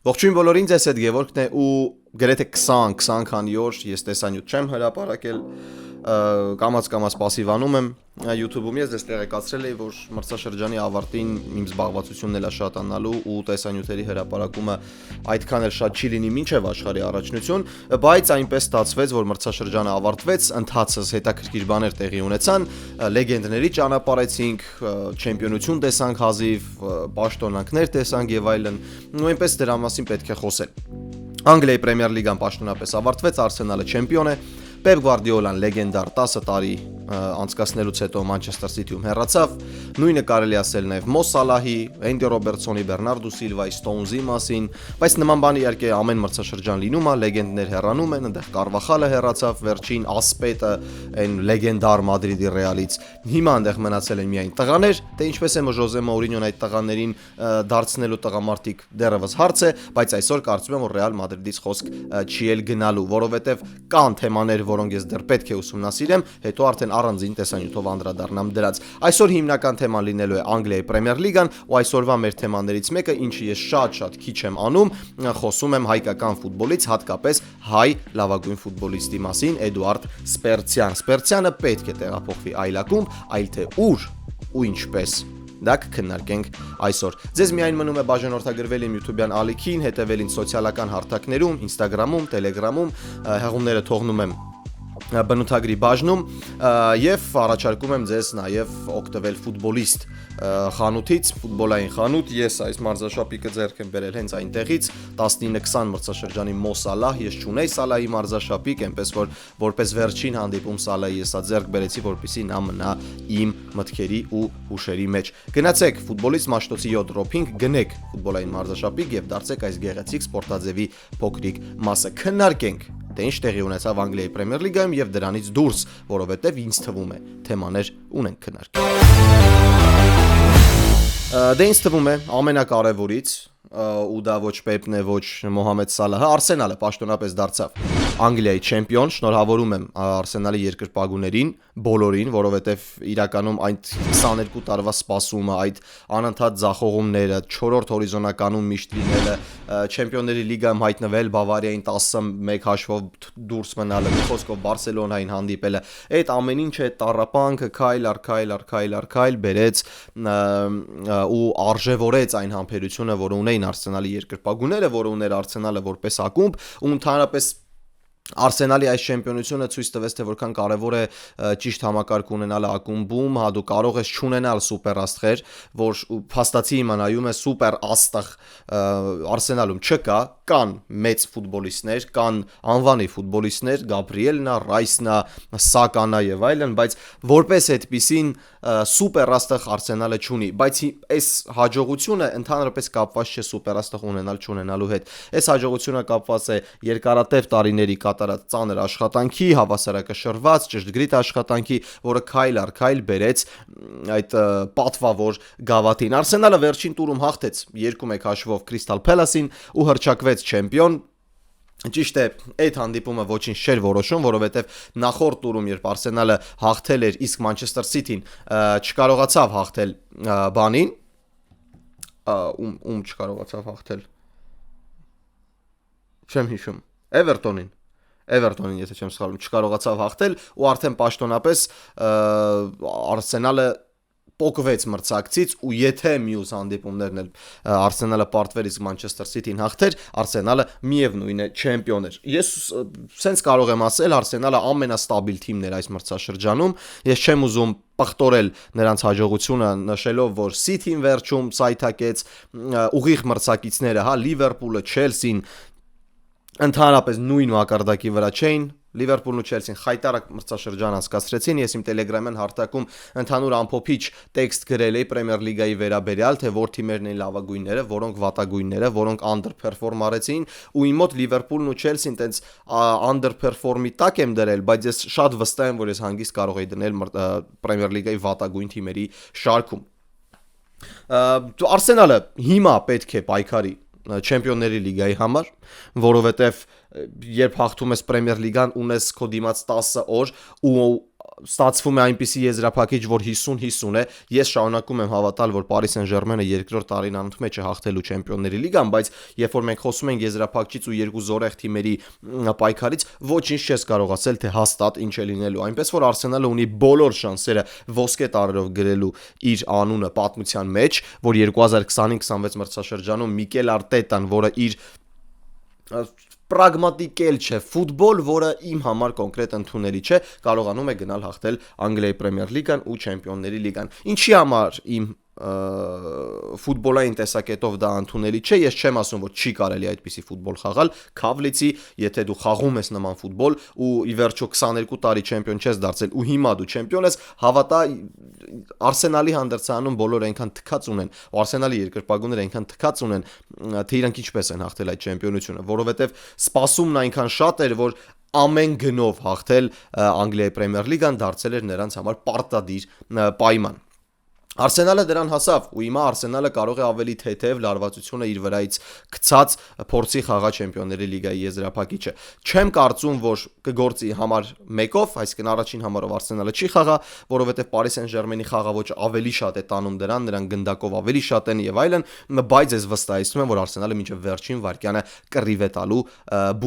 Ողջույն բոլորին, ձեզ հետ Գևորգն է ու գրեթե 20 քանի օր ես տեսանյութ չեմ հրապարակել կամաց պասիվանում եմ YouTube-ում ես դες տեղեկացրել էի, որ մրցաշրջանի ավարտին իմ զբաղվածությունն էլ է շատանալու ու տեսանյութերի հրապարակումը այդքան էլ շատ չի լինի մինչև աշխարհի առաջնություն, բայց այնպես ստացվեց, որ մրցաշրջանը ավարտվեց, ընթացս հետաքրքիր բաներ տեղի ունեցան, լեգենդների ճանապարհեցինք, չեմպիոնություն տեսանք հազիվ, պաշտոնանքներ տեսանք եւ այլն, ու այնպես դրա մասին պետք է խոսել։ Անգլիայի Պրեմիեր լիգան պաշտոնապես ավարտվեց, Արսենալը չեմպիոն է, Պեպ Գվարդիոլան լեգենդար 10 տարի անցկացնելուց հետո Մանչեսթեր Սիթիում հեռացավ, նույնը կարելի ասել նաև Մո Սալահի, Էնդի Ռոբերտսոնի, Բերնարդո Սիլվայի, Ստոունզի մասին, բայց նման բան իհարկե ամեն մրցաշրջան լինում է, լեգենդներ հեռանում են, այնտեղ Կարվախալը հեռացավ, վերջին ասպետը, այն լեգենդար Մադրիդի Ռեալից, հիմա այնտեղ մնացել են միայն տղաներ, դե ինչպես է Ժոզե Մաուրինյոն այդ տղաներին դարձնելու տղամարդիկ դեռևս հարց է, բայց այսօր կարծում եմ որ Ռեալ Մադրիդից խոսք չի էլ գնալու, որովհետև կան թեմաներ, որոնք ես դեռ պետք է ուսումնասիրեմ, հետո արդեն առանձին տեսանյութով անդրադառնամ դրանց։ Այսօր հիմնական թեման լինելու է Անգլիայի Պրեմիեր լիգան, ու այսօրվա մեր թեմաներից մեկը, ինչը ես շատ քիչ եմ անում, խոսում եմ հայկական ֆուտբոլից, հատկապես հայ լավագույն ֆուտբոլիստի մասին, Էդուարդ Սպերցյան։ Սպերցյանը պետք է տեղափոխվի այլ ակումբ, այլ թե ուր ու ինչպես։ Դա կքննարկենք այսօր։ Ձեզ միայն մնում է բաժանորդագրվել իմ YouTube-յան ալիքին, հետևել ինձ սոցիալական հարթակներում, Instagram-ում, Telegram-ում, հեղումները թողնում եմ բնութագրի բաժնում եւ առաջարկում եմ ձեզ նաեւ օգտվել ֆուտբոլիստ խանութից, ֆուտբոլային խանութ, ես այս մարզաշապիկը ձեռք եմ բերել հենց այնտեղից 19-20 մրցաշրջանի Մո Սալահ, ես չունեի Սալահի մարզաշապիկ, այնպես որ որպես վերջին հանդիպում Սալահի ես ձեռք բերեցի, որպեսզի նա մնա իմ մտքերի ու հուշերի մեջ։ Գնացեք ֆուտբոլիստ Մաշտոցի 7 դրոփինգ, գնեք ֆուտբոլային մարզաշապիկ եւ դարձեք այս գեղեցիկ սպորտաձևի փոքրիկ մասը։ Քննարկենք թե ինչ տեղի ունեցավ Անգլիայի Պրեմիեր լիգայում եւ դրանից դուրս, որովհետեւ ինձ թվում է թեմաներ ունենք քննարկել։ Դե ինձ թվում է ամենակարևորից ու դա ոչ Պեպն է, ոչ Մոհամեդ Սալահը, Արսենալը պաշտոնապես դարձավ Անգլիայի չեմպիոն, շնորհավորում եմ Արսենալի երկրպագուներին, բոլորին, որովհետև իրականում այդ 22 տարվա սպասումը, այդ անընդհատ ձախողումները, 4-րդ հորիզոնականում միշտ լինելը, Չեմպիոնների լիգայում հայտնվել, Բավարիային 10-1 հաշվով դուրս մնալը, մի խոսքով Բարսելոնային հանդիպելը, այդ ամեն ինչը, այդ տառապանքը քայլ բերեց ու արժևորեց այն համբերությունը, որը ունեին Արսենալի երկրպագուները, որը ուներ Արսենալը որպես ակումբ, ու ընդհանրապես Արսենալի այս չեմպիոնությունը ցույց տվեց, թե որքան կարևոր է ճիշտ համակարգ ունենալը ակումբում, հա դու կարող ես չունենալ սուպեր աստղեր, որ փաստացի հիմա նայում է սուպեր աստղ Արսենալում չկա, կան մեծ ֆուտբոլիստներ, կան անվանի ֆուտբոլիստներ, Գաբրիելնա, Ռայսնա, Սականա եւ այլն, բայց որպես այդպիսին սուպեր աստղ Արսենալը չունի, բայց այս հաջողությունը ընդհանրապես կապված չէ սուպեր աստղ ունենալ չունենալու հետ։ Այս հաջողությունը կապված է երկարատև տարիների կատարած ծանր աշխատանքի, հավասարակշռված, ճշգրիտ աշխատանքի, որը քայլ առ քայլ բերեց այդ պատվավոր գավաթին։ Արսենալը վերջին տուրում հաղթեց 2-1 հաշվով Crystal Palace-ին ու հռչակվեց չեմպիոն։ Ճիշտ է, այդ հանդիպումը ոչինչ չէր որոշում, որովհետև նախորդ տուրում, երբ Արսենալը հաղթել էր, իսկ Մանչեսթեր Սիթին չկարողացավ հաղթել բանին, ում չկարողացավ հաղթել։ Չեմ հիշում։ Էվերտոնին, եթե չեմ սխալվում, չկարողացավ հաղթել ու արդեն պաշտոնապես Արսենալը պոկվեց մրցակցից ու եթե մյուս հանդիպումներն էլ Արսենալը պարտվեր իսկ Մանչեսթեր Սիթին հաղթեր, Արսենալը միևնույն է չեմպիոն էր։ Ես սենց կարող եմ ասել, Արսենալը ամենաստաբիլ թիմն էր այս մրցաշրջանում։ Ես չեմ ուզում պղտորել նրանց հաջողությունը նշելով, որ Սիթին վերջում սայթակեց, ուղիղ մրցակիցները, հա, Լիվերպուլը, Չելսին ընդհանրապես նույն մակարդակի վրա չէին։ Լիվերպուլն ու Չելսին խայտարակ մրցաշրջան անցկացրեցին, ես իմ Telegram-յան հարթակում ընդհանուր ամփոփիչ տեքստ գրել էի Պրեմիեր լիգայի վերաբերյալ, թե որ թիմերն են լավագույնները, որոնք վատագույնները, որոնք underperform արեցին, ու իմ մոտ Լիվերպուլն ու Չելսին տենց underperform-ի տակ եմ դրել, բայց ես շատ վստահ եմ, որ ես հանգիստ կարող էի դնել Պրեմիեր լիգայի վատագույն թիմերի շարքում։ Արսենալը հիմա պետք է պայքարի Չեմպիոնների լիգայի համար, որովհետև երբ հաղթում ես Պրեմիեր լիգան, ունես քո դիմաց 10 օր ու ստացվում է այնպիսի եզրափակիչ, որ 50-50 է, ես շարունակում եմ հավատալ, որ Paris Saint-Germain-ը երկրորդ տարին անընդմեջ է հաղթելու Չեմպիոնների լիգան, բայց երբ որ մենք խոսում ենք եզրափակիչից ու երկու զորեղ թիմերի պայքարից, ոչինչ չես կարող ասել, թե հաստատ ինչ է լինելու, այնպես որ Arsenal-ը ունի բոլոր շանսերը ոսկե տարրերով գրելու իր անունը պատմության մեջ, որ 2025-26 մրցաշրջանում Միկել Արտետան, որը իր պրագմատիկ էլ չէ, ֆուտբոլ, որը իմ համար կոնկրետ ընդունելի չէ, կարողանում է գնալ հաղթել Անգլիայի Պրեմիեր լիգան ու Չեմպիոնների լիգան։ Ինչի համար իմ ֆուտբոլային տեսակետով դա ընդունելի չէ, ես չեմ ասում, որ չի կարելի այդպիսի ֆուտբոլ խաղալ, քավլիցի, եթե դու խաղում ես նման ֆուտբոլ ու ի վերջո 22 տարի չեմպիոն չես դարձել ու հիմա դու չեմպիոն ես, հավատա Արսենալի հանդերձանում բոլորը այնքան թքած ունեն, ու Արսենալի երկրպագուները այնքան թքած ունեն, թե իրանք ինչպես են հաղթել այդ չեմպիոնությունը, որովհետև սպասումն այնքան շատ էր, որ ամեն գնով հաղթել Անգլիայի Պրեմիեր լիգան դարձել էր նրանց համար պարտադիր պայման։ Արսենալը դրան հասավ ու հիմա Արսենալը կարող է ավելի թեթև լարվածությունը իր վրայից գցած փորձի խաղա Չեմպիոնների լիգայի եզրափակիչը։ Չեմ կարծում, որ կգործի համար 1-ով, այսինքն առաջին համարով Արսենալը չի խաղա, որովհետև Paris Saint-Germain-ի խաղաոճը ավելի շատ է տանում դրան, նրանք գնդակով ավելի շատ են եւ այլն, բայց ես վստահեցնում եմ, որ Արսենալը մինչև վերջին վարկյանը կռիվ է տալու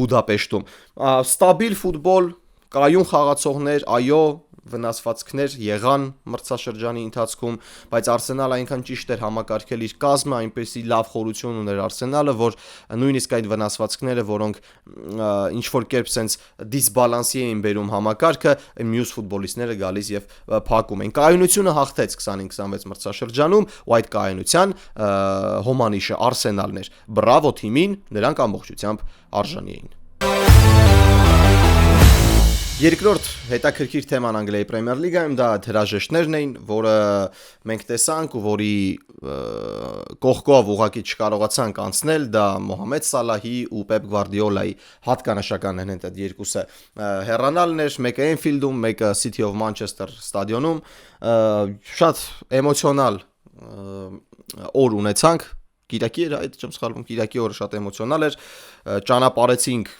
Բուդապեշտում։ Ստաբիլ ֆուտբոլ, կայուն խաղացողներ, այո, վնասվածքներ եղան մրցաշրջանի ընթացքում, բայց Արսենալը այնքան ճիշտ էր համակարգել իր կազմը, այնպեսի լավ խորություն ուներ Արսենալը, որ նույնիսկ այդ վնասվածքները, որոնք ինչ որ կերպ sense դիսբալանսի էին բերում համակարգը, մյուս ֆուտբոլիստները գալիս եւ փակում են։ Կայունությունը հաղթեց 25-26 մրցաշրջանում ու այդ կայունության հոմանիշը Արսենալն էր։ Բրավո թիմին, նրանք ամբողջությամբ արժանի էին։ Երկրորդ հետաքրքիր թեման Անգլիայի Պրեմիեր լիգայում դա հրաժեշտներն էին, որը մենք տեսանք ու որի կողքով ուղղակի չկարողացանք անցնել, դա Մոհամեդ Սալահի ու Պեպ Գվարդիոլայի հատկանշական են այդ երկուսը հեռանալն էր, մեկը Էնֆիլդում, մեկը City of Manchester ստադիոնում, շատ էմոցիոնալ օր ունեցանք, Կիրակի էր, այդ չեմ սխալվում, Կիրակի օրը շատ էմոցիոնալ էր, ճանապարհեցինք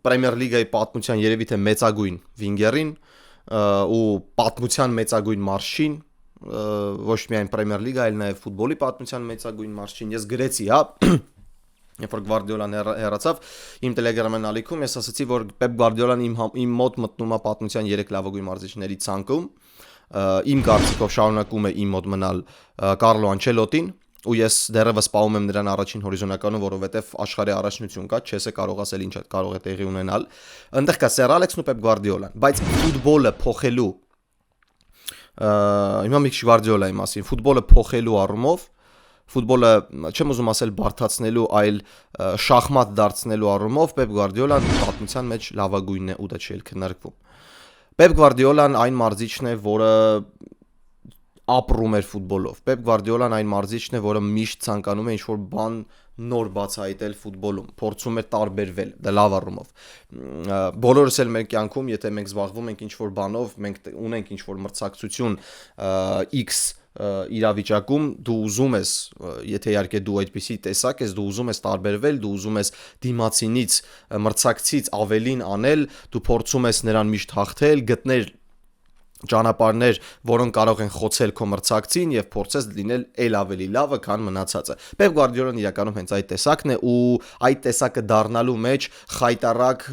Պրեմիեր լիգայի պատմության երևի թե մեծագույն վինգերին ու պատմության մեծագույն մարշին, ոչ միայն Պրեմիեր լիգա, այլ նաև ֆուտբոլի պատմության մեծագույն մարշին։ Ես գրեցի, հա, երբ որ Գվարդիոլան հեռացավ, իմ Telegram-ն ալիքում ես ասացի, որ Պեպ Գվարդիոլան իմ մոտ մտնում է պատմության 3 լավագույն մարզիչների ցանկում, իմ կարծիքով շարունակում է իմ մոտ մնալ Կարլո Անչելոտին, ու ես դեռևս սպասում եմ նրան առաջին հորիզոնականում, որովհետև աշխարհի առաջնություն կա, չես է կարող ասել ինչ կարող է տեղի ունենալ։ Այնտեղ կա Սեր Ալեքսն ու Պեպ Գվարդիոլան, բայց ֆուտբոլը փոխելու հիմա մի քիչ Գվարդիոլայի մասին, ֆուտբոլը փոխելու առումով, ֆուտբոլը չեմ ուզում ասել բարթացնելու, այլ շախմատ դարձնելու առումով Պեպ Գվարդիոլան պատմության մեջ լավագույնն է ու դա չի քննարկվում։ Պեպ Գվարդիոլան այն մարզիչն է, որը ապրում էր ֆուտբոլով։ Պեպ Գվարդիոլան այն մարզիչն է, որը միշտ ցանկանում է ինչ-որ բան նոր բացահայտել ֆուտբոլում, փորձում է տարբերվել, դա լավ առումով։ Բոլորս էլ մեր կյանքում, եթե մենք զբաղվում ենք ինչ-որ բանով, մենք ունենք ինչ-որ մրցակցություն X իրավիճակում, դու ուզում ես, եթե իհարկե դու այդպիսի տեսակ ես, դու ուզում ես տարբերվել, դու ուզում ես դիմացինից, մրցակցից ավելին անել, դու փորձում ես նրան միշտ հաղթել, գտնել ճանապարհներ, որոնք կարող են խոցել քո մրցակցին եւ փորձես լինել ել ավելի լավը, քան մնացածը։ Պեպ Գվարդիոլան իրականում հենց այդ տեսակն է ու այդ տեսակը դառնալու մեջ խայտարակ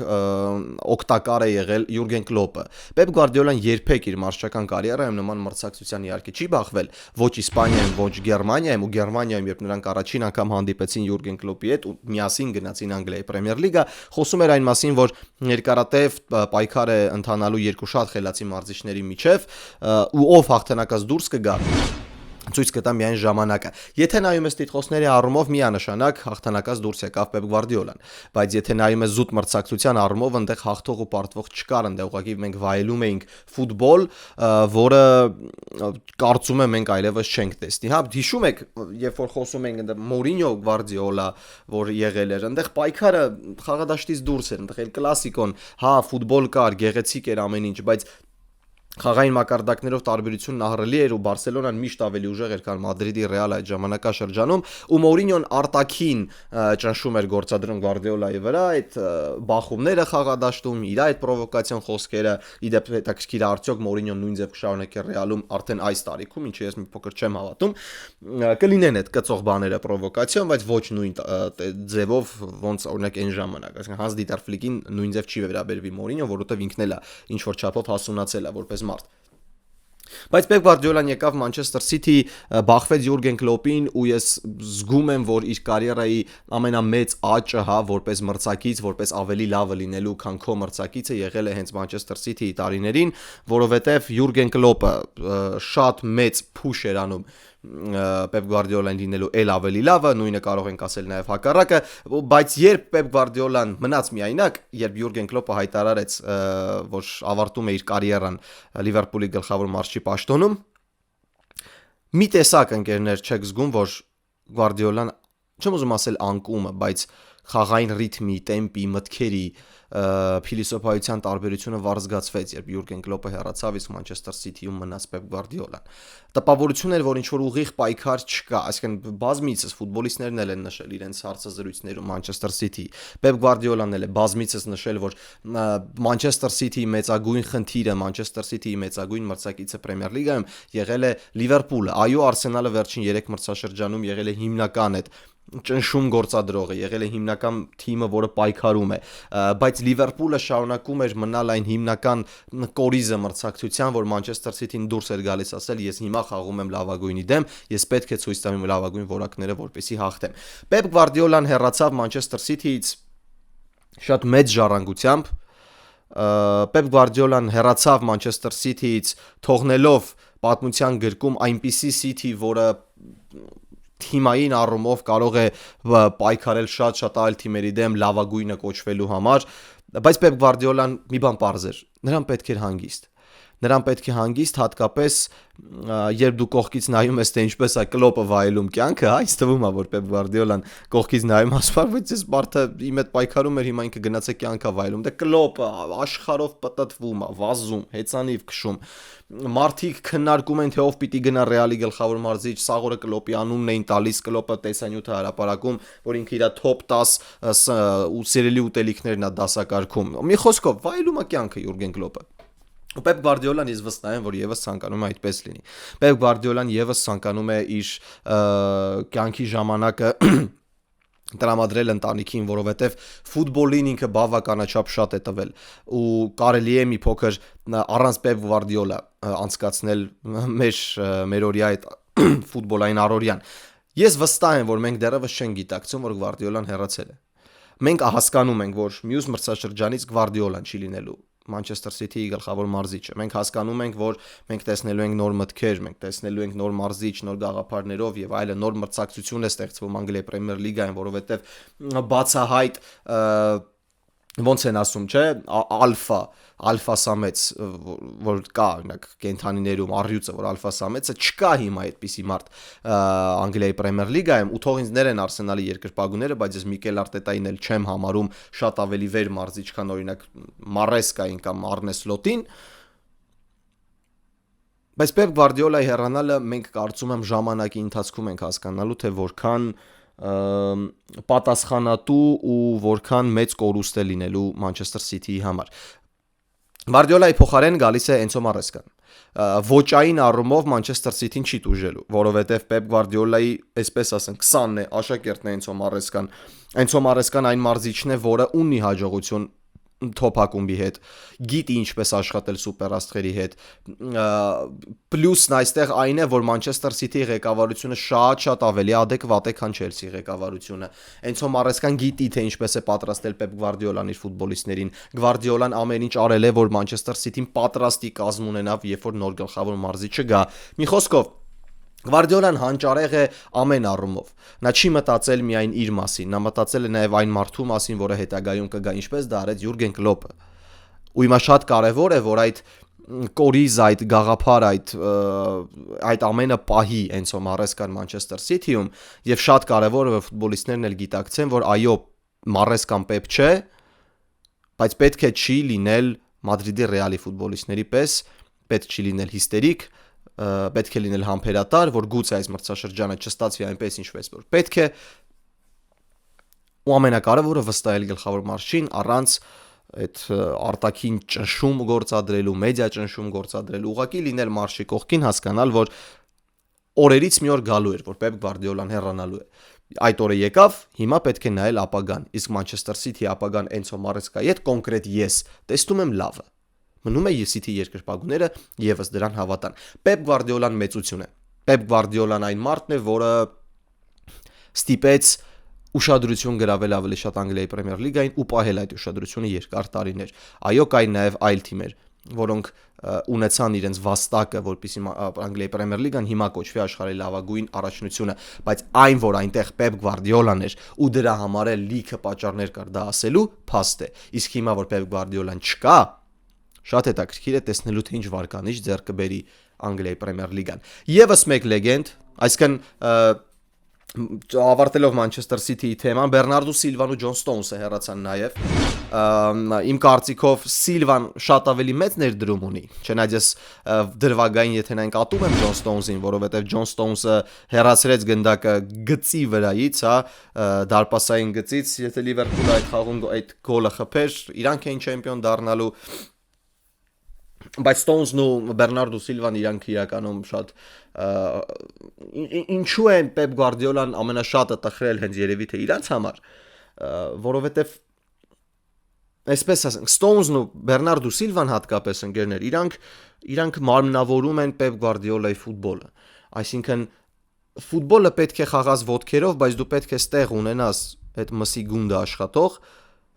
օգտակար է եղել Յուրգեն Կլոպը։ Պեպ Գվարդիոլան երբեք իր մարզչական կարիերայում նման մրցակցության իհարկե չի բախվել, ոչ Իսպանիայում, ոչ Գերմանիայում, ու Գերմանիայում, երբ նրանք առաջին անգամ հանդիպեցին Յուրգեն Կլոպի հետ ու միասին գնացին Անգլիայի Պրեմիեր լիգա, խոսում էր այն մասին, որ երկարատև պայքար է ընթանալու երկու շատ խելացի մարզիչների միջև ու ով հաղթանակած դուրս կգա ցույց կտա միայն ժամանակը։ Եթե նայում ես տիտղոսների առումով միանշանակ հաղթանակած դուրս եկավ Պեպ Գվարդիոլան, բայց եթե նայում ես զուտ մրցակցության առումով, այնտեղ հաղթող ու պարտվող չկար, այնտեղ ուղղակի մենք վայելում էինք ֆուտբոլ, որը կարծում եմ մենք այլևս չենք տեսնի։ Հա, հիշում եք, երբ որ խոսում ենք այնտեղ Մորինյո, Գվարդիոլա, որ եղել էր, այնտեղ պայքարը խաղադաշտից դուրս էր, այնտեղ էլ կլասիկոն, հա, ֆուտբոլ կար, գեղեցիկ էր ամեն ինչ, բայց Խաղային մակարդակներով տարբերությունն ահռելի էր ու Բարսելոնան միշտ ավելի ուժեղ էր, քան Մադրիդի Ռեալ այդ ժամանակաշրջանում, ու Մորինյոն արտաքին ճնշում էր գործադրում Գվարդիոլայի վրա, այդ բախումները խաղադաշտում, իր այդ պրովոկացիոն խոսքերը, իդեպ հետաքրքիր արդյոք Մորինյոն նույն ձև կշարունակի Ռեալում արդեն այս տարիքում, ինչը ես մի փոքր չեմ հավատում, կլինեն այդ կծող բաները պրովոկացիոն, բայց ոչ նույն ձևով ոնց օրինակ այն ժամանակ, այսինքն Հանս Դիտար Ֆլիկին նույն ձև չի վերաբերվի Մորինյոն, որովհետև ինքն էլ է ինչ որ չափով հասունացել է որպես մարդ։ Բայց Պեպ Գվարդիոլան եկավ Մանչեսթեր Սիթի, բախվեց Յուրգեն Կլոպին ու ես զգում եմ, որ իր կարիերայի ամենամեծ աճը, հա, որպես մրցակից, որպես ավելի լավը լինելու, քան քո մրցակիցը եղել է հենց Մանչեսթեր Սիթիի տարիներին, որովհետև Յուրգեն Կլոպը շատ մեծ փուշ էր անում Պեպ Գվարդիոլան լինելու էլ ավելի լավը, նույնը կարող ենք ասել նաև հակառակը, բայց երբ Պեպ Գվարդիոլան մնաց միայնակ, երբ Յուրգեն Կլոպը հայտարարեց, որ ավարտում է իր կարիերան Լիվերպուլի գլխավոր մարզչի պաշտոնում, մի տեսակ ընկերներ չեք զգում, որ Գվարդիոլան, չեմ ուզում ասել անկումը, բայց խաղային ռիթմի, տեմպի, մտքերի, փիլիսոփայության տարբերությունը վարձգացվեց, երբ Յուրգեն Կլոպը հեռացավ, իսկ Մանչեսթեր Սիթիում մնաց Պեպ Գվարդիոլան։ Տպավորություն էր, որ ինչ որ ուղիղ պայքար չկա, այսինքն բազմիցս ֆուտբոլիստներն էլ են նշել իրենց հարցազրույցներում Մանչեսթեր Սիթի, Պեպ Գվարդիոլան էլ է բազմիցս նշել, որ Մանչեսթեր Սիթիի մեծագույն խնդիրը, Մանչեսթեր Սիթիի մեծագույն մրցակիցը Պրեմիեր լիգայում եղել է Լիվերպուլը, այո, Արսենալը վերջին 3 մրցաշրջանում եղել է հիմնական այդ ճնշում գործադրողը, եղել է հիմնական թիմը, որը պայքարում է, բայց Լիվերպուլը շարունակում էր մնալ այն հիմնական կորիզը մրցակցության, որ Մանչեսթեր Սիթին դուրս էր գալիս ասել, ես հիմա խաղում եմ լավագույնի դեմ, ես պետք է ցույց տամ իմ լավագույն որակները, որպեսզի հաղթեմ։ Պեպ Գվարդիոլան հեռացավ Մանչեսթեր Սիթիից շատ մեծ ժառանգությամբ, Պեպ Գվարդիոլան հեռացավ Մանչեսթեր Սիթիից, թողնելով պատմության գրքում այնպիսի Սիթի, որը թիմային առումով կարող է պայքարել շատ այլ թիմերի դեմ լավագույնը կոչվելու համար, բայց Պեպ Գվարդիոլան մի բան պարզ էր, նրան պետք էր հանգիստ։ Նրան պետք է հանգիստ, հատկապես երբ դու կողքից նայում ես, թե ինչպես է Կլոպը վայելում կյանքը, հա, ինձ թվում է, որ Պեպ Գվարդիոլան կողքից նայում ասում, բայց ես մարդը իմ հետ պայքարում էր, հիմա ինքը գնաց է կյանքա վայելում։ Դե Կլոպը աշխարհով պտտվում է, վազում, հեծանիվ քշում։ Մարդիկ քննարկում են, թե ով պիտի գնա Ռեալի գլխավոր մարզիչ, սաղորը Կլոպի անունն էին տալիս, Կլոպը տեսանյութը հրապարակում, որ ինքը իր top 10 ու սիրելի ուտելիքներն է դասակարգում։ Մի խոսքով, վայելում է կյանքը Յուրգեն Կլոպը։ Պեպ Գվարդիոլան ես վստահ եմ, որ եւս ցանկանում է այդպես լինի։ Պեպ Գվարդիոլան եւս ցանկանում է իր կյանքի ժամանակը տրամադրել ընտանիքին, որովհետև ֆուտբոլին ինքը բավականաչափ շատ է տվել ու կարելի է մի փոքր առանց Պեպ Գվարդիոլա անցկացնել մեր օրյա այդ ֆուտբոլային առօրյան։ Ես վստահ եմ, որ մենք դեռևս չենք գիտակցում, որ Գվարդիոլան հեռացել է։ Մենք հասկանում ենք, որ մյուս մրցաշրջանից Գվարդիոլան չի լինելու Մանչեսթեր Սիթիի գլխավոր մարզիչը։ Մենք հասկանում ենք, որ մենք տեսնելու ենք նոր մտքեր, մենք տեսնելու ենք նոր մարզիչ, նոր գաղափարներով եւ այլն, նոր մրցակցություն է ստեղծվում Անգլիայի Պրեմիեր լիգայում, որովհետեւ բացահայտ ոնց են ասում, չէ, ալֆա սամեց, որ կա, օրինակ, կենթանիներում առյուծը, որ ալֆա սամեցը չկա հիմա այդպիսի մարդ Անգլիայի Պրեմիեր լիգայում, ու թող ինձ ներեն Արսենալի երկրպագուները, բայց ես Միկել Արտետային էլ չեմ համարում շատ ավելի վեր մարզիչ, քան օրինակ Մարեսկային կամ Արնե Սլոտին, բայց Պեպ Գվարդիոլայի հեռանալը մենք կարծում եմ ժամանակի ընթացքում ենք հասկանալու, թե որքան պատասխանատու ու որքան մեծ կորուստ է լինելու Մանչեսթեր Սիթիի համար։ Գվարդիոլայի փոխարեն գալիս է Էնցո Մարեսկան։ Ոճային առումով Մանչեսթեր Սիթին չի տուժելու, որովհետև Պեպ Գվարդիոլայի, այսպես ասենք, 20-ն է աշակերտն է Էնցո Մարեսկան։ Էնցո Մարեսկան այն մարզիչն է, որը ունի հաջողություն top ակումբի հետ, գիտի ինչպես աշխատել սուպերաստղերի հետ, պլյուսն այստեղ այն է, որ Մանչեսթեր Սիթիի ղեկավարությունը շատ ավելի ադեկվատ է, քան Չելսիի ղեկավարությունը։ Էնցո Մարեսկան գիտի, թե ինչպես է պատրաստել Պեպ Գվարդիոլան իր ֆուտբոլիստներին։ Գվարդիոլան ամեն ինչ արել է, որ Մանչեսթեր Սիթին պատրաստի կազմ ունենավ, երբ որ նոր գլխավոր մարզիչը գա։ Մի խոսքով Գվարդիոլան հանճարեղ է ամեն առումով։ Նա չի մտածել միայն իր մասին, նա մտածել է նաև այն մարդու մասին, որը հետագայում կգա, ինչպես դա արեց Յուրգեն Կլոպը։ Ու հիմա շատ կարևոր է, որ այդ կորիզ, այդ գաղափար, այդ ամենը պահի Էնցո Մարեսկան Մանչեսթեր Սիթիում, եւ շատ կարևոր է, որ ֆուտբոլիստներն էլ գիտակցեն, որ այո, Մարեսկան Պեպ չէ, բայց պետք է չի լինել Մադրիդի Ռեալի ֆուտբոլիստների պես, պետք չի լինել հիստերիկ, պետք է լինել համբերատար, որ գուցե այս մրցաշրջանը չստացվի այնպես ինչպես որ պետք է, ու ամենակարևորը վստահել գլխավոր մարզչին առանց այդ արտաքին ճնշում գործադրելու, մեդիա ճնշում գործադրելու, ուղղակի լինել մարզչի կողքին, հասկանալ, որ օրերից մի օր գալու էր, որ Պեպ Գվարդիոլան հեռանալու է։ Այդ օրը եկավ, հիմա պետք է նայել ապագան, իսկ Մանչեսթեր Սիթիի ապագան Էնցո Մարեսկայի հետ կոնկրետ ես տեսնում եմ լավը։ Մնում է Սիթի երկրպագուները եւս դրան հավատան։ Պեպ Գվարդիոլան մեծություն է։ Պեպ Գվարդիոլան այն մարդն է, որը ստիպեց ուշադրություն գրավել ավելի շատ Անգլիայի Պրեմիեր լիգային ու պահել այդ ուշադրությունը երկար տարիներ։ Այո, կային նաև այլ թիմեր, որոնք ունեցան իրենց վաստակը, որպեսզի Անգլիայի Պրեմիեր լիգան հիմա կոչվի աշխարհի լավագույն առաջնությունը, բայց այն, որ այնտեղ Պեպ Գվարդիոլան էր ու դրա համար էլ լիքը պատճառներ կար դա ասելու, փաստ է։ Իսկ հիմա որ Պեպ Գվարդիոլան չկա, շատ հետաքրքիր է տեսնելու թե ինչ վարկանիշ ձեռք կբերի Անգլիայի Պրեմիեր լիգան։ Եվս մեկ լեգենդ, այսինքն ավարտելով Մանչեսթեր Սիթիի թեման, Բեռնարդո Սիլվան ու Ջոն Ստոնսը հեռացան նաև։ Իմ կարծիքով Սիլվան շատ ավելի մեծ ներդրում ունի, չնայած ես դրվագային եթե նայենք ատում եմ Ջոն Ստոնսին, որովհետև Ջոն Ստոնսը հեռացրեց գնդակը գծի վրայից, դարպասային գծից, եթե Լիվերպուլը այդ խաղում այդ գոլը խփեր, իրանք էին չեմպիոն դառնալու, բայց Ստոնսն ու Բեռնարդո Սիլվան իրանք իրականում շատ ինչու է Պեպ Գվարդիոլան ամենաշատը տխրել հենց երևի թե իրանց համար, որովհետև այսպես ասենք Ստոնսն ու Բեռնարդո Սիլվան հատկապես ընկերներ, իրանք մարմնավորում են Պեպ Գվարդիոլայի ֆուտբոլը, այսինքն ֆուտբոլը պետք է խաղաս ոտքերով, բայց դու պետք է ստեղ ունենաս այդ մսի գունդը աշխատող,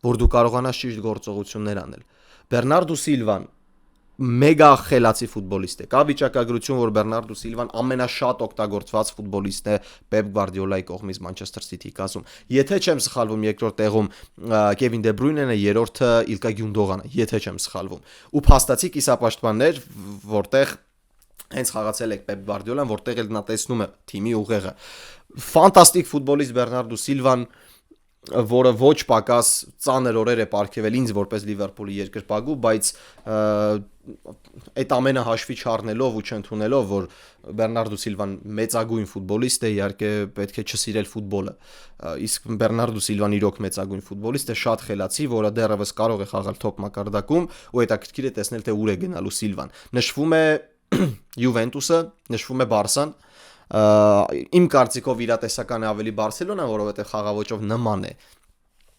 որ դու կարողանաս ճիշտ գործողություններ անել։ Բեռնարդո Սիլվան մեգա խելացի ֆուտբոլիստ է։ Կա վիճակագրություն, որ Բեռնարդո Սիլվան ամենաշատ օգտագործված ֆուտբոլիստն է Պեպ Գվարդիոլայի կողմից Մանչեսթեր Սիթիի կազմում։ Եթե չեմ սխալվում, երկրորդ տեղում Կևին Դե Բրույնեն է, երրորդը Իլկայ Գյունդողան է, եթե չեմ սխալվում։ Ու փաստացի կիսապաշտպաններ, որտեղ հենց խաղացել է Պեպ Գվարդիոլան, որտեղ էլ նա տեսնում է թիմի ուղեղը։ Ֆանտաստիկ ֆուտբոլիստ Բեռնարդո Սիլվան, որը ոչ պակաս ծանր օրեր է պարգևել ինձ որպես Լիվերպուլի երկրպագու, բայց այդ ամենը հաշվի չառնելով ու չընդունելով, որ Բեռնարդո Սիլվան մեծագույն ֆուտբոլիստ է, իհարկե պետք է չսիրել ֆուտբոլը, իսկ Բեռնարդո Սիլվան իրոք մեծագույն ֆուտբոլիստ է, շատ խելացի, որը դեռևս կարող է խաղալ թոփ մակարդակում, ու հետաքրքիր է տեսնել թե ուր է գնալու Սիլվան։ Նշվում է Յուվենտուսը, նշվում է Բարսան, իմ կարծիքով իրատեսական է ավելի Բարսելոնան, որովհետև խաղաոճով նման է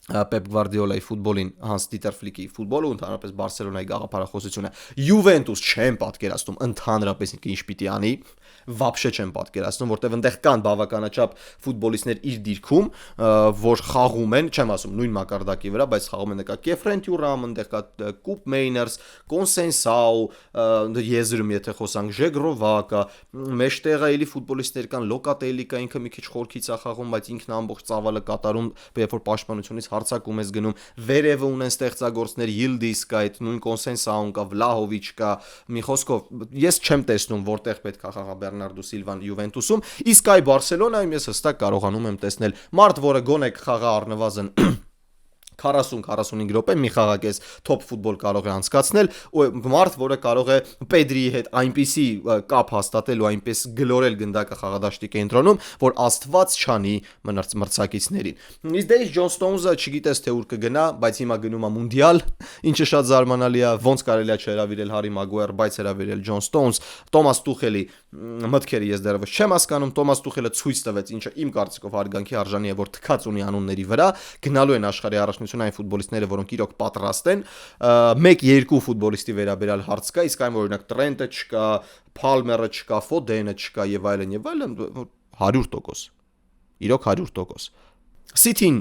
Պեպ Գվարդիոլայի ֆուտբոլին, Հանս Դիտեր Ֆլիկի ֆուտբոլը ու ընդհանրապես Բարսելոնայի գաղափարախոսությունը։ Յուվենտուս չեմ պատկերացնում ընդհանրապես ինչ պիտի անի, վաբշե չեմ պատկերացնում, որտեղ այնտեղ կան բավականաչափ ֆուտբոլիստներ իր դիրքում, որ խաղում են, չեմ ասում նույն մակարդակի վրա, բայց խաղում են կա Կեֆրեն Թյուրամ, այնտեղ կա Կուպ Մեյներս, Կոնսենսաու, Եզրում եթե խոսանք Ժեգրովա կա, մեջտեղը էլի ֆուտբոլիստներ կան, Լոկատելի կա, ինքը մի քիչ խորքից է խաղում, բայց ինքն ամբողջ ծավալը կատարում, երբ որ պաշտպանությունից հարձակում ես գնում, վերևը ունեն ստեղծագործներ, Յիլդիս կա, այդ նույն Կոնսենսաուն կա, Վլահովիչ կա, մի խոսքով ես չեմ տեսնում որտեղ պետք է խաղա Բեռնարդո Սիլվան Յուվենտուսում, իսկ այ Բարսելոնայում ես հստակ կարողանում եմ տեսնել մարդ, որը գոնե կխաղա առնվազն 40-45 րոպե մի խաղակես թոփ ֆուտբոլ կարող է անցկացնել, ու մարդ, որը կարող է Պեդրիի հետ այնպիսի կապ հաստատել ու այնպես գլորել գնդակը խաղադաշտի կենտրոնում, որ Աստված չանի մրցակիցներին։ Իսկ դե Ջոն Ստոնսը չգիտես թե ուր կգնա, բայց հիմա գնում է մունդիալ, ինչը շատ զարմանալի է, ոնց կարելի է չհրավիրել Հարի Մագուայր, բայց հրավիրել Ջոն Ստոնս, Թոմաս Տուխելի մտքերը ես դեռևս չեմ հասկանում, Թոմաս Տուխելը ցույց տվեց, ինչը իմ կարծիքով հարգանքի արժանի է, որ թքած ունի անունների վրա, գնալու են աշխարհի առաջնություն այն ֆուտբոլիստները, որոնք իրոք պատրաստ են, 1-2 ֆուտբոլիստի վերաբերյալ հարց կա, իսկ այն օրինակ Տրենտը չկա, Փալմերը չկա, Ֆոդենը չկա եւ այլն, 100%։ Իրոք 100%։ Սիթին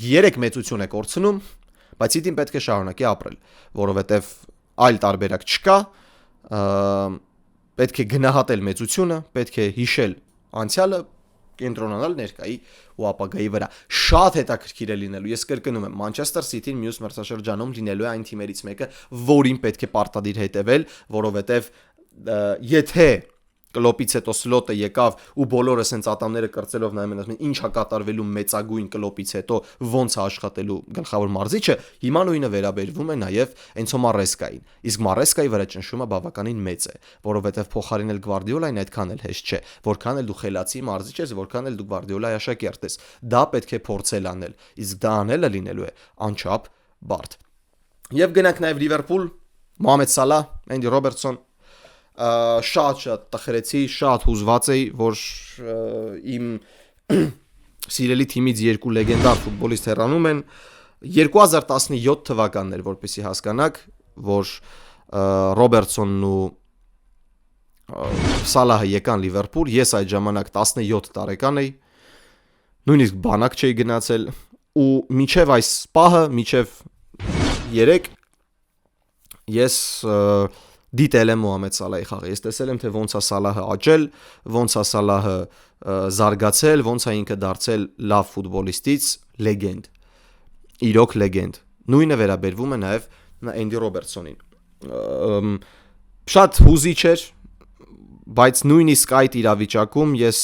3 մեծություն է կորցնում, բայց Սիթին պետք է շարունակի ապրել, որովհետեւ այլ տարբերակ չկա, պետք է գնահատել մեծությունը, պետք է հիշել անցյալը, կենտրոնանալ ներկայի ու ապագայի վրա։ Շատ հետաքրքիր է լինելու։ Ես կրկնում եմ, Մանչեսթեր Սիթին մյուս մրցաշրջանում լինելու է այն թիմերից մեկը, որին պետք է պարտադիր հետևել, որովհետև եթե կլոպից հետո սլոտը եկավ ու բոլորը սենց ատամները կրծելով նայում են ասում են ինչա կատարվելու մեծագույն կլոպից հետո ոնց է աշխատելու գլխավոր մարզիչը, հիմա նույնը վերաբերվում է նաև Էնցո Մարեսկային։ Իսկ Մարեսկայի վրա ճնշումը բավականին մեծ է, որովհետև փոխարինել Գվարդիոլային այդքան էլ հեշտ չէ, որքան էլ դու խելացի մարզիչ ես, որքան էլ դու Գվարդիոլայի աշակերտ ես։ Դա պետք է փորձել անել, իսկ դա անելը լինելու է անչափ բարդ։ Եվ գնանք նաև Լիվերպուլ, Մոհամեդ Սալահ, Էնդի Ռոբերտսոն, շատ տխրեցի, շատ հուզված էի, որ իմ սիրելի թիմից երկու լեգենդար ֆուտբոլիստ հեռանում են։ 2017 թվականն էր, որպեսզի հասկանաք, որ Ռոբերտսոնն ու Սալահը եկան Լիվերպուլ, ես այդ ժամանակ 17 տարեկան էի, նույնիսկ բանակ չէի գնացել ու մինչև այս պահը, մինչև 3 ես դիտել եմ Մոհամեդ Սալահի խաղը, ես տեսել եմ, թե ոնց է Սալահը աճել, ոնց է Սալահը զարգացել, ոնց է ինքը դարձել լավ ֆուտբոլիստից լեգենդ, իրոք լեգենդ։ Նույնը վերաբերվում է նաև Էնդի Ռոբերտսոնին։ Շատ հուզիչ էր, բայց նույնիսկ այդ իրավիճակում ես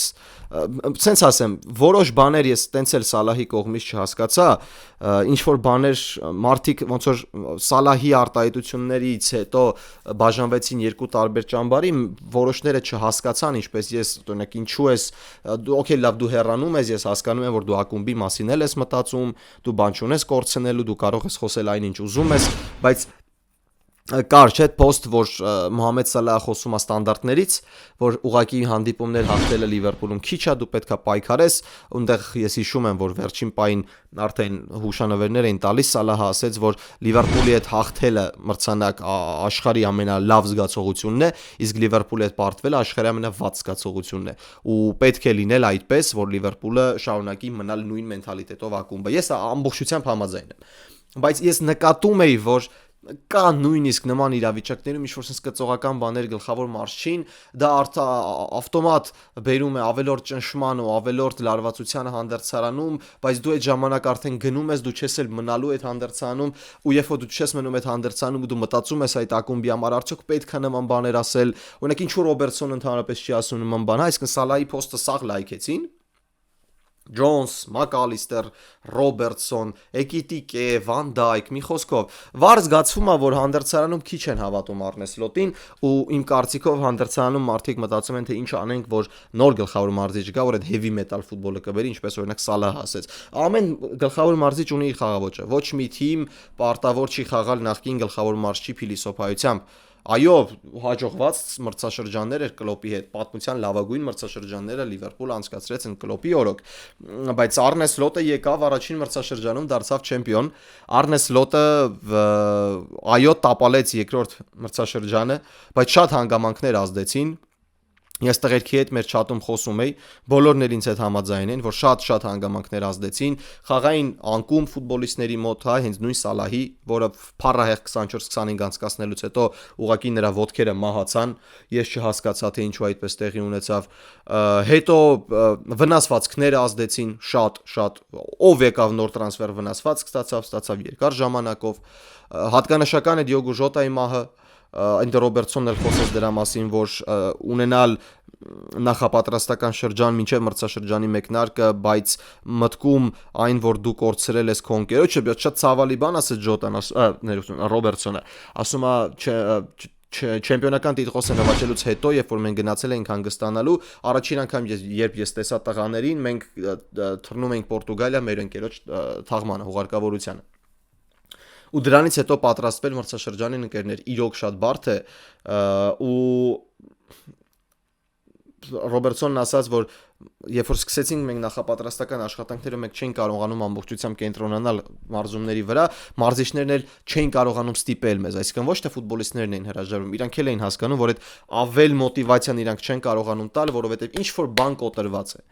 սենց ասեմ, որոշ բաներ ես տենց էլ Սալահի կողմից չհասկացա, ինչ որ բաներ մարդիկ ոնց որ Սալահի արտահայտություններից հետո բաժանվեցին երկու տարբեր ճամբարի, որոշները չհասկացան, ինչպես ես, օրինակ, ինչու ես, օքեյ, լավ, դու հեռանում ես, ես հասկանում եմ, որ դու ակումբի մասին էլ ես մտածում, դու բան չունես կորցնելու, դու կարող ես խոսել այն ինչ ուզում ես, բայց կար չէ post, որ Մոհամեդ Սալահը խոսում է ստանդարտներից, որ ուղղակի հանդիպումներ հաղթելը Լիվերպուլում քիչ է, դու պետքա պայքարես, այնտեղ ես հիշում եմ, որ վերջին պահին արդեն հուշանվերներ էին տալիս, Սալահը ասեց, որ Լիվերպուլի հետ հաղթելը մրցանակ աշխարհի ամենալավ զգացողությունն է, իսկ Լիվերպուլի հետ պարտվելը աշխարհի ամենավատ զգացողությունն է, ու պետք է լինել այդպես, որ Լիվերպուլը շարունակի մնալ նույն մենթալիտետով ակումբը։ Ես ամբողջությամբ համաձայն եմ, բայց ես նկատում էի, որ կա նույնիսկ նման իրավիճակներում ինչ-որ sense կծողական բաներ գլխավոր մարզչին, դա ավտոմատ բերում է ավելորդ ճնշման ու ավելորդ լարվածությանը հանդերձարանում, բայց դու այդ ժամանակ արդեն գնում ես, դու չես էլ մնալու այդ հանդերձանում, ու երբ որ դու չես մնում այդ հանդերձանում ու դու մտածում ես այդ ակումբի համար արդյոք պետք է նման բաներ ասել, օրինակ ինչու Ռոբերտսոնը ընդհանրապես չի ասում նման բան, այսինքն Սալահի post-ը սաղ լայքեցին, Ջոնս, Մակալիստեր, Ռոբերտսոն, Էկիտիկե, Վան Դայք, մի խոսքով, վառ զգացվում է, որ հանդերձարանում քիչ են հավատում Արնե Սլոտին, ու իմ կարծիքով հանդերձարանում մարդիկ մտածում են, թե ինչ անենք, որ նոր գլխավոր մարզիչ գա, որ այդ heavy metal ֆուտբոլը կբերի, ինչպես օրինակ Սալահը ասեց։ Ամեն գլխավոր մարզիչ ունի իր խաղաոճը։ Ոչ մի թիմ պարտավոր չի խաղալ նախկին գլխավոր մարզչի փիլիսոփայությամբ։ Այո, հաջողված մրցաշրջաններ էր Կլոպի հետ, պատմության լավագույն մրցաշրջանները Լիվերպուլը անցկացրեց են Կլոպի օրոք, բայց Արնե Սլոտը եկավ առաջին մրցաշրջանում դարձավ չեմպիոն, Արնե Սլոտը այո տապալեց երկրորդ մրցաշրջանը, բայց շատ հանգամանքներ ազդեցին։ Ես տղերքի հետ մեր չաթում խոսում էի, բոլորն էլ ինձ հետ համաձայն են, որ շատ հանգամանքներ ազդեցին, խաղային անկում ֆուտբոլիստների մոտ, հա, հենց նույն Սալահի, որը փառահեղ 24-25 անցկացնելուց հետո ուղղակի նրա ոտքերը մահացան, ես չհասկացա թե ինչու այդպես տեղի ունեցավ, հետո վնասվածքները ազդեցին շատ, ով եկավ նոր տրանսֆեր վնասվածք ստացավ երկար ժամանակով, հատկանշական է Դիոգո Ժոտայի մահը, Էնդի Ռոբերտսոնն էլ խոսեց դրա մասին, որ ունենալ նախապատրաստական շրջան մինչև մրցաշրջանի մեկնարկը, բայց մտքում այն, որ դու կորցրել ես քո ընկերոջը, շատ ցավալի բան ասեց Ջոտան, Ռոբերտսոնը, ասում է չեմպիոնական տիտղոսը նվաճելուց հետո, երբ որ մենք գնացել էինք հանգստանալու, առաջին անգամ երբ ես տեսա տղաներին, մենք թռնում էինք Պորտուգալիա մեր ընկերոջ թաղմանը, հուղարկավորությանը։ Ու դրանից հետո պատրաստվել մրցաշրջանին ընկերներ իրոք շատ բարդ է ու Ռոբերտսոնն ասաց, որ երբ որ սկսեցինք մենք նախապատրաստական աշխատանքները մենք չենք կարողանում ամբողջությամբ կենտրոնանալ մարզումների վրա, մարզիչներն էլ չէին կարողանում ստիպել մեզ, այսինքն ոչ թե ֆուտբոլիստներն էին հրաժարվում, իրանք էլ էին հասկանում, որ այդ ավել մոտիվացիան իրանք չեն կարողանում տալ, որովհետև ինչ որ բան կոտրված է։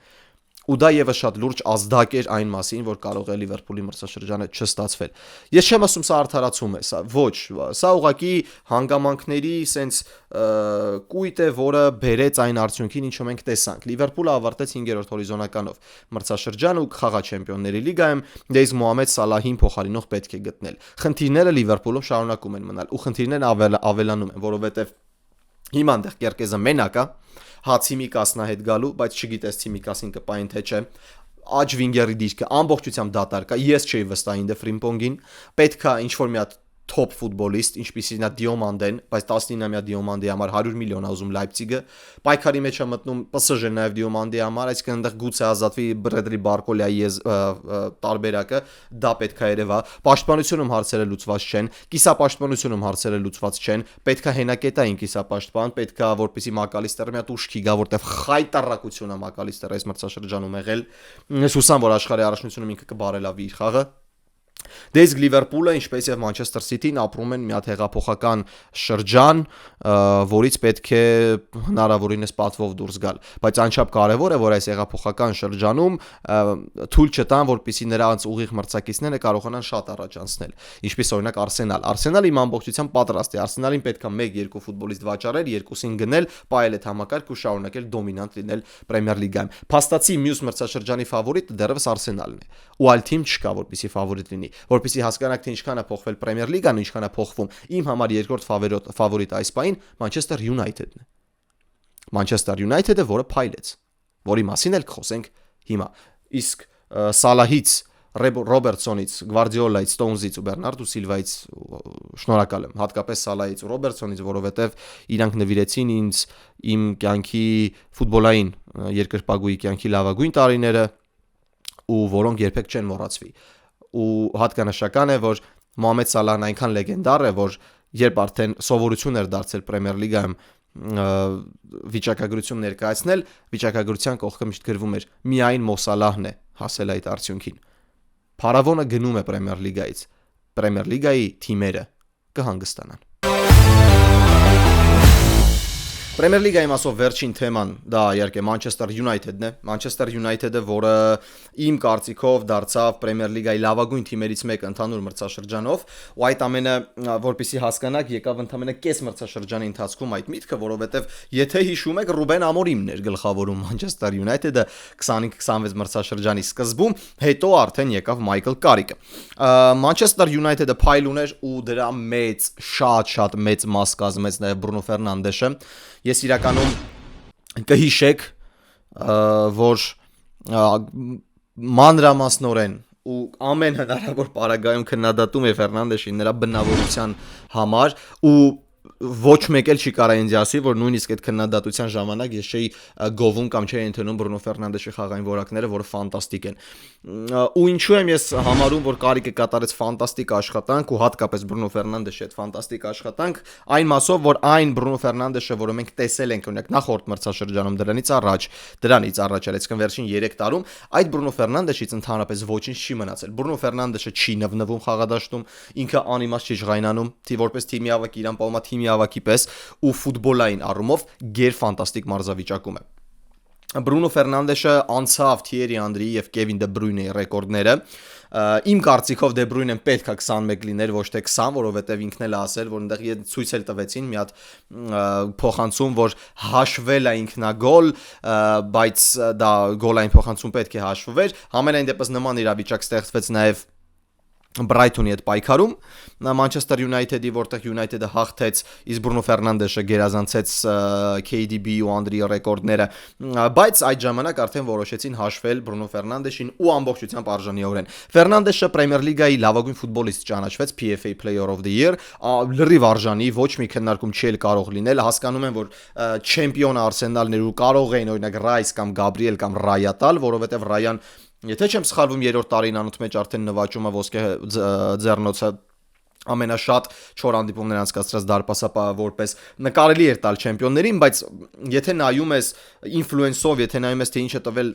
Ու դա եւս շատ լուրջ ազդակ էր այն մասին, որ կարող է Լիվերպուլի մրցաշրջանը չստացվել։ Ես չեմ ասում սա արդարացում է, սա ոչ, սա ուղղակի հանգամանքների սենց կույտ է, որը բերեց այն արդյունքին, ինչը մենք տեսանք։ Լիվերպուլը ավարտեց 5-րդ հորիզոնականով մրցաշրջանը ու խաղաց Չեմպիոնների լիգայում, դե իսկ Մոհամեդ Սալահին փոխարինող պետք է գտնել։ Խնդիրները Լիվերպուլում շարունակում են մնալ ու խնդիրներն ավելանում են, որովհետև Հիմա այնտեղ Կերկեզը մենակ է, հա Ցիմիկասն է հետ գալու, բայց չգիտես Ցիմիկասին կպային թե չէ։ Աջ վինգերի դիրքը ամբողջությամբ դատարկ է։ Ես չէի վստահին դե Ֆրիմպոնգին։ Պետք է ինչ որ մի հատ top ֆուտբոլիստ, ինչպիսին է Դիոմանդեն, բայց 19-ամյա Դիոմանդի համար 100 միլիոն է ուզում Լայպցիգը։ Պայքարի մեջ է մտնում PSG-ը նաև Դիոմանդի համար, այսինքն այնտեղ գուցե ազատվի Բրեդլի Բարկոլայի տարբերակը, դա պետք է երևա։ Պաշտպանությունում հարցերը լուծված չեն, կիսապաշտպանությունում հարցերը լուծված չեն, պետք է հենակետային կիսապաշտպան, պետք է որպեսի Մակալիստերը մի հատ ուշքի գա, որտեվ խայտարակություն է Մակալիստերը այս մրցաշրջանում եղել։ Ես հուսամ, որ աշխարհի առաջնությունում ինքը կբարելավի իր խաղը։ Դեզ Լիվերպուլը, ինչպես եւ Մանչեսթեր Սիթին ապրում են մի հատ հեղափոխական շրջան, որից պետք է հնարավորինս պատվով դուրս գալ, բայց անչափ կարեւոր է, որ այս հեղափոխական շրջանում թույլ չտան, որպեսզի նրանց ուղիղ մրցակիցները կարողանան շատ առաջ անցնել, ինչպես օրինակ Արսենալը իմ ամբողջությամբ պատրաստ է, Արսենալին պետք է 1-2 ֆուտբոլիստ վաճառել, երկուսին գնել, պայել այդ համակարգը ու շարունակել դոմինանտ լինել Պրեմիեր լիգայում։ Փաստացի մյուս մրցաշրջանի ֆավորիտը դեռևս Արսենալն է, ու այլ թիմ չկա, որպեսզի ֆավորիտ լինի, որպեսզի հասկանաք թե ինչքան է փոխվել Պրեմիեր լիգան, ինչքան է փոխվում։ Իմ համար երկրորդ ֆավորիտ այս պահին Մանչեսթեր Յունայթեդն է։ Մանչեսթեր Յունայթեդը, որը փայլեց, որի մասին էլ կխոսենք հիմա։ Իսկ Սալահից, Ռոբերտսոնից, Գվարդիոլայից, Ստոնզից ու Բեռնարդո Սիլվայից շնորհակալ եմ, հատկապես Սալահից ու Ռոբերտսոնից, որովհետև իրանք նվիրեցին ինձ իմ կյանքի ֆուտբոլային երկրպագուի կյանքի լավագույն տարիները, ու որոնք երբեք չեն մոռացվի։ Ու հատկանշական է, որ Մոհամեդ Սալահն այնքան լեգենդար է, որ երբ արդեն սովորություն էր դարձել Պրեմիեր լիգայում վիճակագրություն ներկայացնել, վիճակագրության կողքը միշտ գրվում էր միայն Մո Սալահն է հասել այդ արդյունքին։ Փարավոնը գնում է Պրեմիեր լիգայից։ Պրեմիեր լիգայի թիմերը կհանգստանան։ Պրեմիեր լիգայի մասով վերջին թեման դա իհարկե Մանչեսթեր Յունայթեդն է։ Մանչեսթեր Յունայթեդը, որը իմ կարծիքով դարձավ Պրեմիեր լիգայի լավագույն թիմերից մեկը ընդհանուր մրցաշրջանով, ու այդ ամենը, որպեսզի հասկանաք, եկավ ընդամենը կես մրցաշրջանի ընթացքում այդ միտքը, որովհետև եթե հիշում եք, Ռուբեն Ամորիմն էր գլխավորում Մանչեսթեր Յունայթեդը 25-26 մրցաշրջանի սկզբում, հետո արդեն եկավ Մայքլ Կարիկը։ Մանչեսթեր Յունայթեդը փայլ ուներ ու դրա մեծ, շատ մեծ մաս կազմեց նաև Բրունո Ֆերնանդեշը։ Ես իրականում կհիշեք, որ մանրամասնորեն ու ամեն հնարավոր պարագայում քննադատում է Ֆերնանդեշին նրա բնավորության համար ու ոչ մեկ էլ չի կարող ինձ ասի, որ նույնիսկ այդ քննադատության ժամանակ ես չէի գովում կամ չէի ընդունում Բրունո Ֆերնանդեշի խաղային որակները, որը ֆանտաստիկ են։ Ու ինչու եմ ես համարում, որ Կարիկը կատարեց ֆանտաստիկ աշխատանք ու հատկապես Բրունո Ֆերնանդեշի այդ ֆանտաստիկ աշխատանք, այն մասով, որ այն Բրունո Ֆերնանդեշը, որը մենք տեսել ենք օրինակ նախորդ մրցաշրջանում դրանից առաջ, այսինքն վերջին 3 տարում, այդ Բրունո Ֆերնանդեշից ընդհանրապես ոչինչ չի մնացել։ Բրունո Ֆերնանդեշը չի նվնվում խաղադաշտում, ինքը անիմաստ չի ժղայնանում, որպես թիմի ավակ իրան պահում թիմի ավակի պես ու ֆուտբոլային առումով գերֆանտաստիկ մարզավիճակում է։ Բրունո Ֆերնանդեշը անցավ Թիերի Անրիի եւ Կևին Դե Բրույնեի ռեկորդները։ Իմ կարծիքով Դե Բրույնեն պետք է 21 լիներ, ոչ թե 20, որովհետեւ ինքն էլ ասել, որ այնտեղ ցույց էլ տվեցին մի հատ փոխանցում, որ հաշվել է ինքնագոլ, բայց դա գոլային փոխանցում պետք է հաշվվեր։ Համենայն դեպս նման իրավիճակ ստեղծվեց նաեւ Բրայթոնի հետ պայքարում Մանչեսթեր Յունայթեդի, որտեղ Յունայթեդը հաղթեց, իսկ Բրունո Ֆերնանդեշը գերազանցեց KDB ու Անդրիի ռեկորդները, բայց այդ ժամանակ արդեն որոշեցին հաշվել Բրունո Ֆերնանդեշին ու ամբողջությամբ արժանիորեն։ Ֆերնանդեշը Պրեմիեր լիգայի լավագույն ֆուտբոլիստ ճանաչվեց PFA Player of the Year, լրիվ արժանի, ոչ մի քննարկում չի կարող լինել, հասկանում եմ, որ չեմպիոնը Արսենալն էր ու կարող էին օրինակ Ռայս կամ Գաբրիել կամ Ռայա տալ, որովհետև Ռայան, եթե չեմ սխալվում, 3-րդ տարին անոթ մեջ արդեն նվաճում է ոսկե ձեռնոցը ամենաշատ 4 հանդիպումներ անցկացրած դարպասապահը որպես նկարելի էր տալ չեմպիոններին, բայց եթե նայում ես ինֆլուենսով, եթե նայում ես թե ինչ է տվել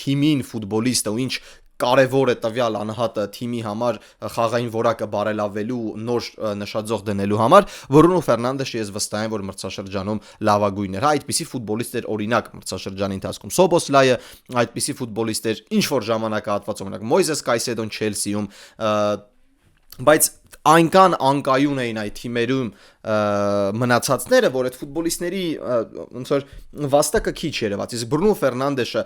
թիմին ֆուտբոլիստը ու ինչ կարևոր է տվյալ անհատը թիմի համար խաղային որակը բարելավելու նոր նշաձող դնելու համար, Բրունո Ֆերնանդեշը ես վստահ եմ, որ մրցաշրջանում լավագույնն էր։ Այդպիսի ֆուտբոլիստ էր օրինակ մրցաշրջանի ընթացքում Սոբոսլայը, այդպիսի ֆուտբոլիստ էր ինչ որ ժամանակահատվածում օրինակ Մոյզես Կայսեդոն Չելսիում, բայց այնքան անկայուն էին այդ թիմերում մնացածները, որ այդ ֆուտբոլիստների ոնց որ վաստակը քիչ երևաց։ Իսկ Բրունո Ֆերնանդեշը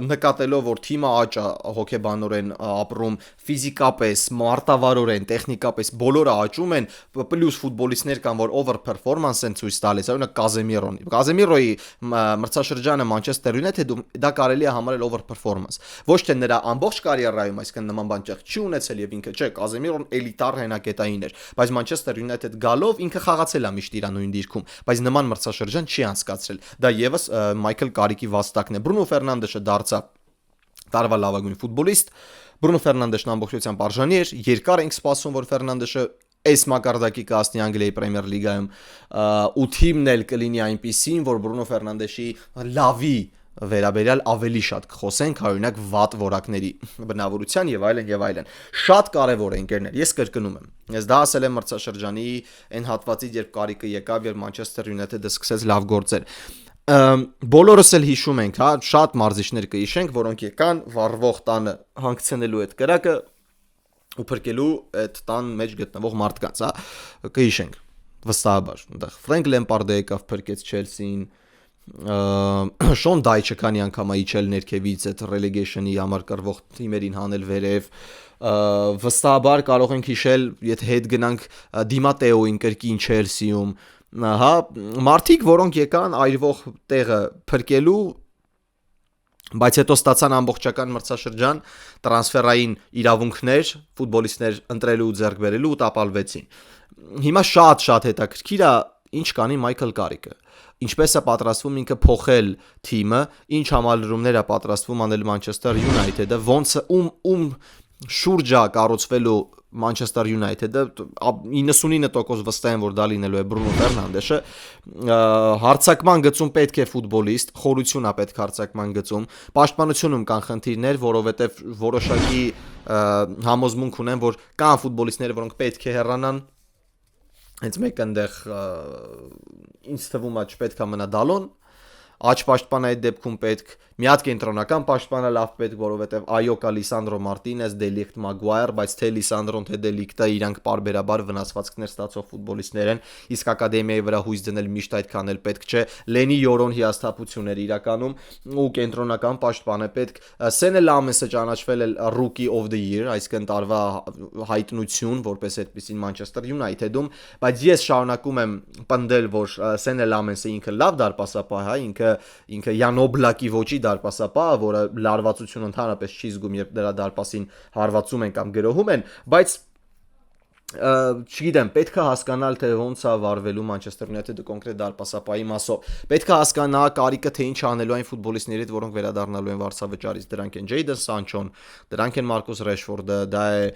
նկատելով, որ թիմը աճ է հոգեբանորեն ապրում, ֆիզիկապես, մարտավարորեն, տեխնիկապես բոլորը աճում են, պլյուս ֆուտբոլիստներ կան, որ over performance են ցույց տալիս, օրինակ Կազեմիրոն։ Կազեմիրոյի մրցաշրջանը Manchester United-ում դա կարելի է համարել over performance։ Ոչ թե նրա ամբողջ կարիերայում, այսինքն նման բան չի ունեցել եւ ինքը չէ, Կազեմիրոն էլիտար հենակետային էր, բայց Manchester United գալով ինքը խաղացել է միշտ իր նույն դիրքում, բայց նման մրցաշրջան չի անցկացրել։ Դա եւս Մայքլ Կարիկի վաստակն է։ Բրունո Ֆերնանդեշը դարձավ տարվա լավագույն ֆուտբոլիստ։ Բրունո Ֆերնանդեշն ամբողջությամբ արժանի էր։ Երկար ենք սպասում, որ Ֆերնանդեշը այս մակարդակի կասնի Անգլիայի Պրեմիեր լիգայում ու թիմն էլ կլինի այնպիսին, որ Բրունո Ֆերնանդեշի լավի վերաբերյալ ավելի շատ կխոսենք, օրինակ վատ որակների բնավորության եւ այլն եւ այլն։ Շատ կարեւոր է ընկերներ, ես կրկնում եմ։ Ես դա ասել եմ մրցաշրջանի այն հատվածից, երբ Կարիկը եկավ եւ Manchester United-ը սկսեց լավ գործել։ Բոլորս էլ հիշում ենք, հա, շատ մարզիչներ կհիշենք, որոնք եկան վառվող տանը հանգցնելու այդ կրակը ու փրկելու այդ տան մեջ գտնվող մարդկանց, հա, կհիշենք վստահաբար։ Այնտեղ Ֆրենկ Լեմպարդը եկավ փրկեց Չելսին, Շոն Դայչը քանի անգամ է իջել ներքևից այդ relegation-ի համար կռվող թիմերին հանել վերև, վստահաբար կարող ենք հիշել, եթե հետ գնանք Դիմատեոին կրկին Չելսիում, հա, մարդիկ, որոնք եկան այրվող տեղը փրկելու, բայց հետո ստացան ամբողջական մրցաշրջան, տրանսֆերային իրավունքներ, ֆուտբոլիստներ ընտրելու ու ձեռք բերելու ու տապալվեցին։ Հիմա շատ հետաքրքիր է ինչ կանի Մայքլ Կարիկը։ Ինչպես է պատրաստվում ինքը փոխել թիմը, ինչ համալրումներ է պատրաստվում անել Manchester United-ը, ոնց ում շուրջա կառուցվելու Manchester United-ը 99% վստահ եմ, որ դա լինելու է Բրունո Ֆերնանդեշը, հարցակման գծում պետք է ֆուտբոլիստ, խորություն է պետք հարցակման գծում, պաշտպանությունում կան խնդիրներ, որովհետև որոշակի համոզմունք ունեմ, որ կան ֆուտբոլիստներ, որոնք պետք է հեռանան, հենց մեկ այնտեղ ինձ թվում է չպետք է մնա Դալոն, աջ պաշտպան այդ դեպքում պետք, մի հատ կենտրոնական պաշտպանը լավ պետք, որովհետև այո կա Լիսանդրո Մարտինես, Դելիքտ Մագուայր, բայց թե Լիսանդրոն թե Դելիքտը իրանք պարբերաբար վնասվածքներ ստացող ֆուտբոլիստներ են, իսկ ակադեմիայի վրա հույս դնել միշտ այդքան էլ պետք չէ։ Լենի Յորոն հիասթափություն էր իրականում ու կենտրոնական պաշտպան է պետք։ Սենե Լամեսը ճանաչվել է Rookie of the Year, այսինքն տարվա հայտնություն, որպես այդպեսին Manchester United-ում, բայց ես շարունակում եմ պնդել, որ Սենե Լամեսը ինքը լավ դարպասապահ է, ինքը Յան Օբլակի ոճի դարպասապահ, որը լարվածություն ընդհանրապես չի զգում, երբ դրա դարպասին հարվածում են կամ գրոհում են, բայց չգիտեմ, պետք է հասկանալ, թե ոնց է վարվելու Manchester United-ը կոնկրետ դարպասապահի մասով։ Պետք է հասկանա Կարիկը թե ինչ անելու այն ֆուտբոլիստներից, որոնք վերադառնալու են վարձավճարից։ Դրանք են Ջեյդեն Սանչոն, դրանք են Մարկոս Ռեշֆորդը, դա է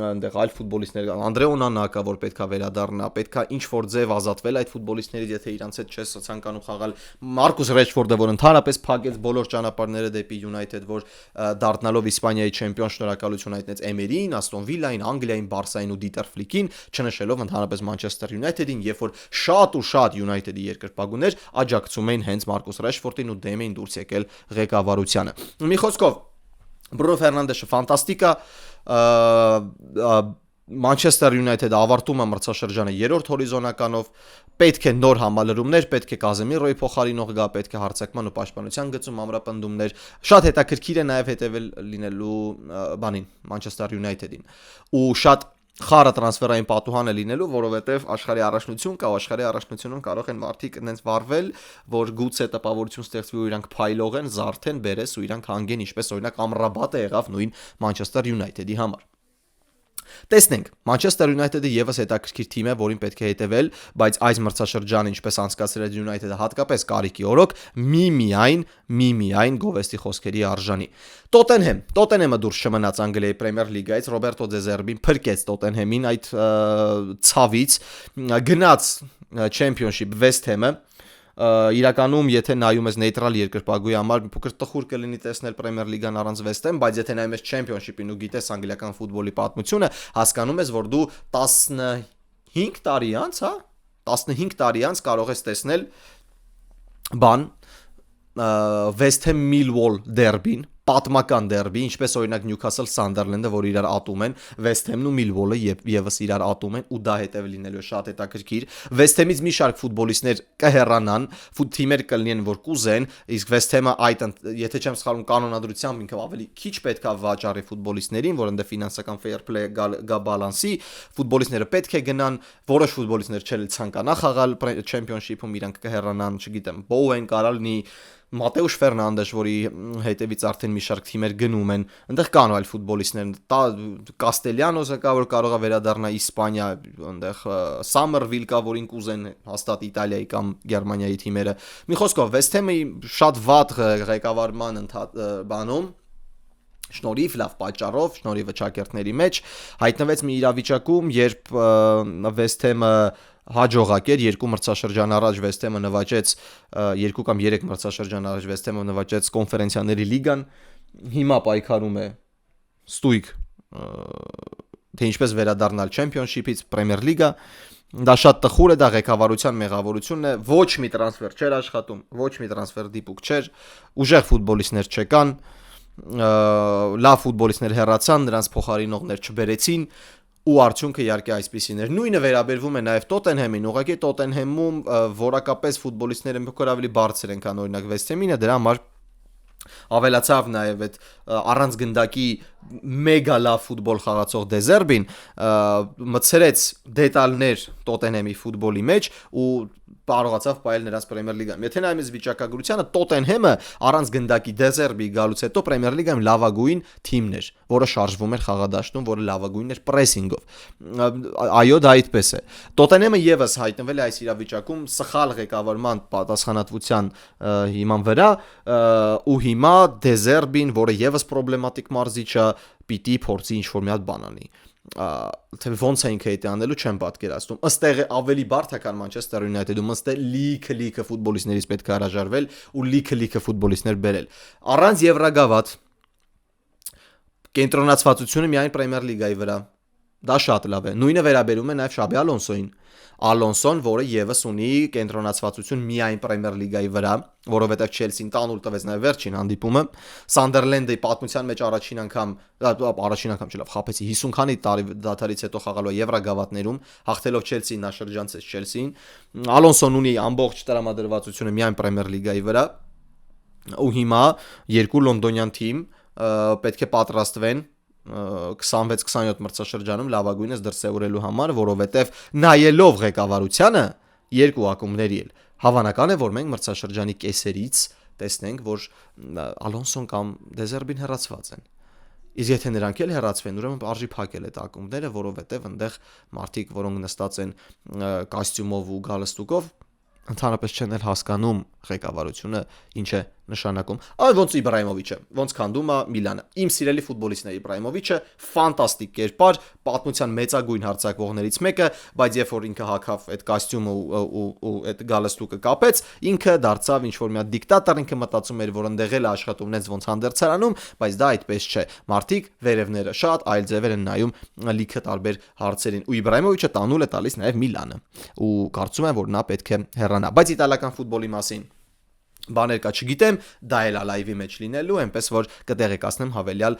այնտեղ այլ ֆուտբոլիստներ, Անդրե Օնանակը, որ պետք է վերադառնա, պետք է ինչ որ ձև ազատվել այդ ֆուտբոլիստներից, եթե իրանց հետ չես ցանկանում խաղալ։ Մարկոս Ռեշֆորդը, որ ընդհանրապես փակեց բոլոր ճանապարհները դեպի United, որ դառնալով Իսպանիայի չեմպիոն շնորհակալություն հայտնեց Էմերին, Աստոն Վիլային, Անգլիային, Բարսային ու Դիտեր Ֆլիկին, չնշելով ընդհանրապես Manchester United-ին, երբ որ շատ United-ի երկրպագուներ աջակցում էին հենց Մարկոս Ռեշֆորդին ու դեմ էին դուրս եկել ղեկավարությանը։ Մի խոսքով Բրունո Ֆերնանդեշը ֆանտաստիկ է, Manchester United-ը ավարտում է մրցաշրջանը երրորդ հորիզոնականով, պետք է նոր համալրումներ, պետք է Կազեմիրոյի փոխարինող գա, պետք է հարցակման ու պաշտպանության գծում ամրապնդումներ, շատ հետաքրքիր է նաև հետևել լինելու բանին Manchester United-ին ու շատ խառը տրանսֆերային պատուհան է լինելու, որովհետև աշխարհի առաջնություն կա, աշխարհի առաջնությունում կարող են մարդիկ այնպես վարվել, որ գուցե տպավորություն ստեղծվի ու իրանք փայլող են, զարթեն, բերես ու իրանք հանգեն, ինչպես օրինակ Ամրաբատը եղավ նույն Manchester United-ի համար։ Տեսնենք, Manchester United-ը եւս հետաքրքիր թիմ է, որին պետք է հետևել, բայց այս մրցաշրջանը ինչպես անցկացրել է United-ը հատկապես Կարիկի օրոք, միայն գովեստի խոսքերի արժանի։ Տոտենհեմը դուրս չմնաց Անգլիայի Պրեմիեր լիգայից, Ռոբերտո Դե Զերբին փրկեց Տոտենհեմին այդ ցավից, գնաց Championship West Ham-ը, իրականում եթե նայում ես նեյտրալ երկրպագուի համար փոքր տխուր կլինի տեսնել Պրեմիեր լիգան առանց West Ham, բայց եթե նայում ես Championship-ին ու գիտես անգլիական ֆուտբոլի պատմությունը, հասկանում ես, որ դու 15 տարի անց, հա, 15 տարի անց կարող ես տեսնել West Ham Millwall դերբին, պատմական դերբի, ինչպես օրինակ Նյուքասլ Սանդերլենդը, որ իրար ատում են, Վեսթ Հեմն ու Միլվոլը եւս իրար ատում են ու դա հետեւ լինելու է շատ հետաքրքիր։ Վեսթ Հեմից մի շարք ֆուտբոլիստներ կհեռանան, թիմեր կլինեն, որ կուզեն, իսկ Վեսթ Հեմը այդ եթե չեմ սխալվում կանոնադրությամբ ինքը ավելի քիչ պետքա վաճառի ֆուտբոլիստներին, որ ընդ ֆինանսական fair play գա բալանսի, ֆուտբոլիստները պետք է գնան, որոշ ֆուտբոլիստներ չել ցանկանա խաղալ Championship-ում, իրանք կհեռանան, չգիտեմ, Bowen կարա լինի Մատեուշ Ֆերնանդեշ, որի հետևից արդեն մի շարք թիմեր գնում են, այնտեղ կան այլ ֆուտբոլիստներ, Կաստելյանոսը կա, որ կարող է վերադառնա Իսպանիա, այնտեղ Սամերվիլ կա, որին կուզեն հաստատ Իտալիայի կամ Գերմանիայի թիմերը։ Մի խոսքով, Վեսթ Հեմը շատ վատ ղեկավարման բանում շնորհիվ լավ պատճառով, շնորհիվ վճակերտների մեջ հայտնվեց մի իրավիճակում, երբ Վեսթ Հեմը հաջողակ էր երկու մրցաշրջան առաջ Վեսթ Հեմը նվաճեց երկու կամ 3 մրցաշրջան առաջ Վեսթ Հեմը նվաճեց կոնֆերենցիաների լիգան, հիմա պայքարում է ստույգ թե ինչպես վերադառնալ Championship-ից Premier League-ա, դա շատ տխուր է, դա ղեկավարության մեղավորությունն է, ոչ մի տրանսֆեր չէր աշխատում, ոչ մի տրանսֆեր դիպուկ չէր, ուժեղ ֆուտբոլիստներ չկան, լավ ֆուտբոլիստներ հեռացան, նրանց փոխարինողներ չբերեցին ու արդյունքը իհարկե այսպեսին էր։ Նույնը վերաբերվում է նաև Տոտենհեմին, ուղղակի Տոտենհեմում որակապես ֆուտբոլիստները մի փոքր ավելի բարձր են, քան օրինակ Վեսթ Հեմինը, դրա համար ավելացավ նաև այդ առանց գնդակի մեգա լավ ֆուտբոլ խաղացող Դեզերբին մցրեց դետալներ Տոտենհեմի ֆուտբոլի մեջ ու կարողացավ պայել նրանց Պրեմիեր լիգայում։ Եթե նայում ես վիճակագրությանը, Տոտենհեմը առանց գնդակի Դեզերբի գալուց հետո Պրեմիեր լիգայում լավագույն թիմն էր, որը շարժվում էր խաղադաշտում, որը լավագույնն էր պրեսինգով։ Այո, դա այդպես է։ Տոտենհեմը եւս հայտնվել է այս իրավիճակում սխալ ղեկավարման պատասխանատվության հիման վրա ու հիմա Դեզերբին, որը եւս պրոբլեմատիկ մարզիչ է, պիտի փորձի ինչ-որ մի հատ բան անի։ Թե ոնց է ինքը դա անելու չեմ պատկերացնում։ Ըստեղ ավելի բարդ է քան Manchester United-ում, ըստեղ լիքը ֆուտբոլիստներից պետք է հրաժարվել ու լիքը ֆուտբոլիստներ բերել։ Առանց Եվրագավաթ կենտրոնացվածությունը միայն Պրեմիեր լիգայի վրա։ Դա շատ լավ է։ Նույնը վերաբերում է նաև Շաբի Ալոնսոին։ Ալոնսոն, որը եւս ունի կենտրոնացվածություն միայն Պրեմիեր լիգայի վրա, որովհետև Չելսին տանուլ տվեց նաև վերջին հանդիպումը, Սանդերլենդի պատմության մեջ առաջին անգամ չէ, խաբեցի 50 քանի տարի դադարից հետո խաղալու Եվրագավաթներում, հաղթելով Չելսին, նա շրջանցեց Չելսին։ Ալոնսոն ունի ամբողջ տրամադրվածությունը միայն Պրեմիեր լիգայի վրա, ու հիմա երկու լոնդոնյան թիմ պետք է պատրաստվեն 26-27 մրցաշրջանում լավագույնս դրսևորելու համար, որովհետև նայելով ղեկավարությանը երկու ակումբների էլ հավանական է, որ մենք մրցաշրջանի կեսերից տեսնենք, որ Ալոնսոն կամ Դեզերբին հեռացված են։ Իսկ եթե նրանք էլ հեռացվեն, ուրեմն արժի փակել այդ ակումբները, որովհետև այնտեղ մարդիկ, որոնք նստած են կոստյումով ու գալստուկով, ընդհանրապես չեն էլ հասկանում ղեկավարությունը ինչ է նշանակում։ Այ ոնց Իբրահիմովիչը, ոնց քանդում է Միլանը։ Իմ սիրելի ֆուտբոլիստն է Իբրահիմովիչը, ֆանտաստիկ կերպար, պատմության մեծագույն հարձակվողներից մեկը, բայց երբ որ ինքը հագավ այդ կոստյումը ու այդ գալստուկը կապեց, ինքը դարձավ ինչ-որ մի հատ դիկտատոր, ինքը մտածում էր, որ ընդեղ էլ աշխատում նենց ոնց հանդերձարանում, բայց դա այդպես չէ։ Մարդիկ վերևները շատ այլ ձևեր են նայում լիքը տարբեր հարցերին։ Ու Իբրահիմովիչը տանուլ է տալիս նաև Միլանը։ Ու կարծում եմ, որ նա պետք է հեռանա։ Բայց իտալական ֆուտբոլի մասին բաներ կա չգիտեմ, դա էլ է լայվի մեջ լինելու, այնպես որ կտեղեկացնեմ հավելյալ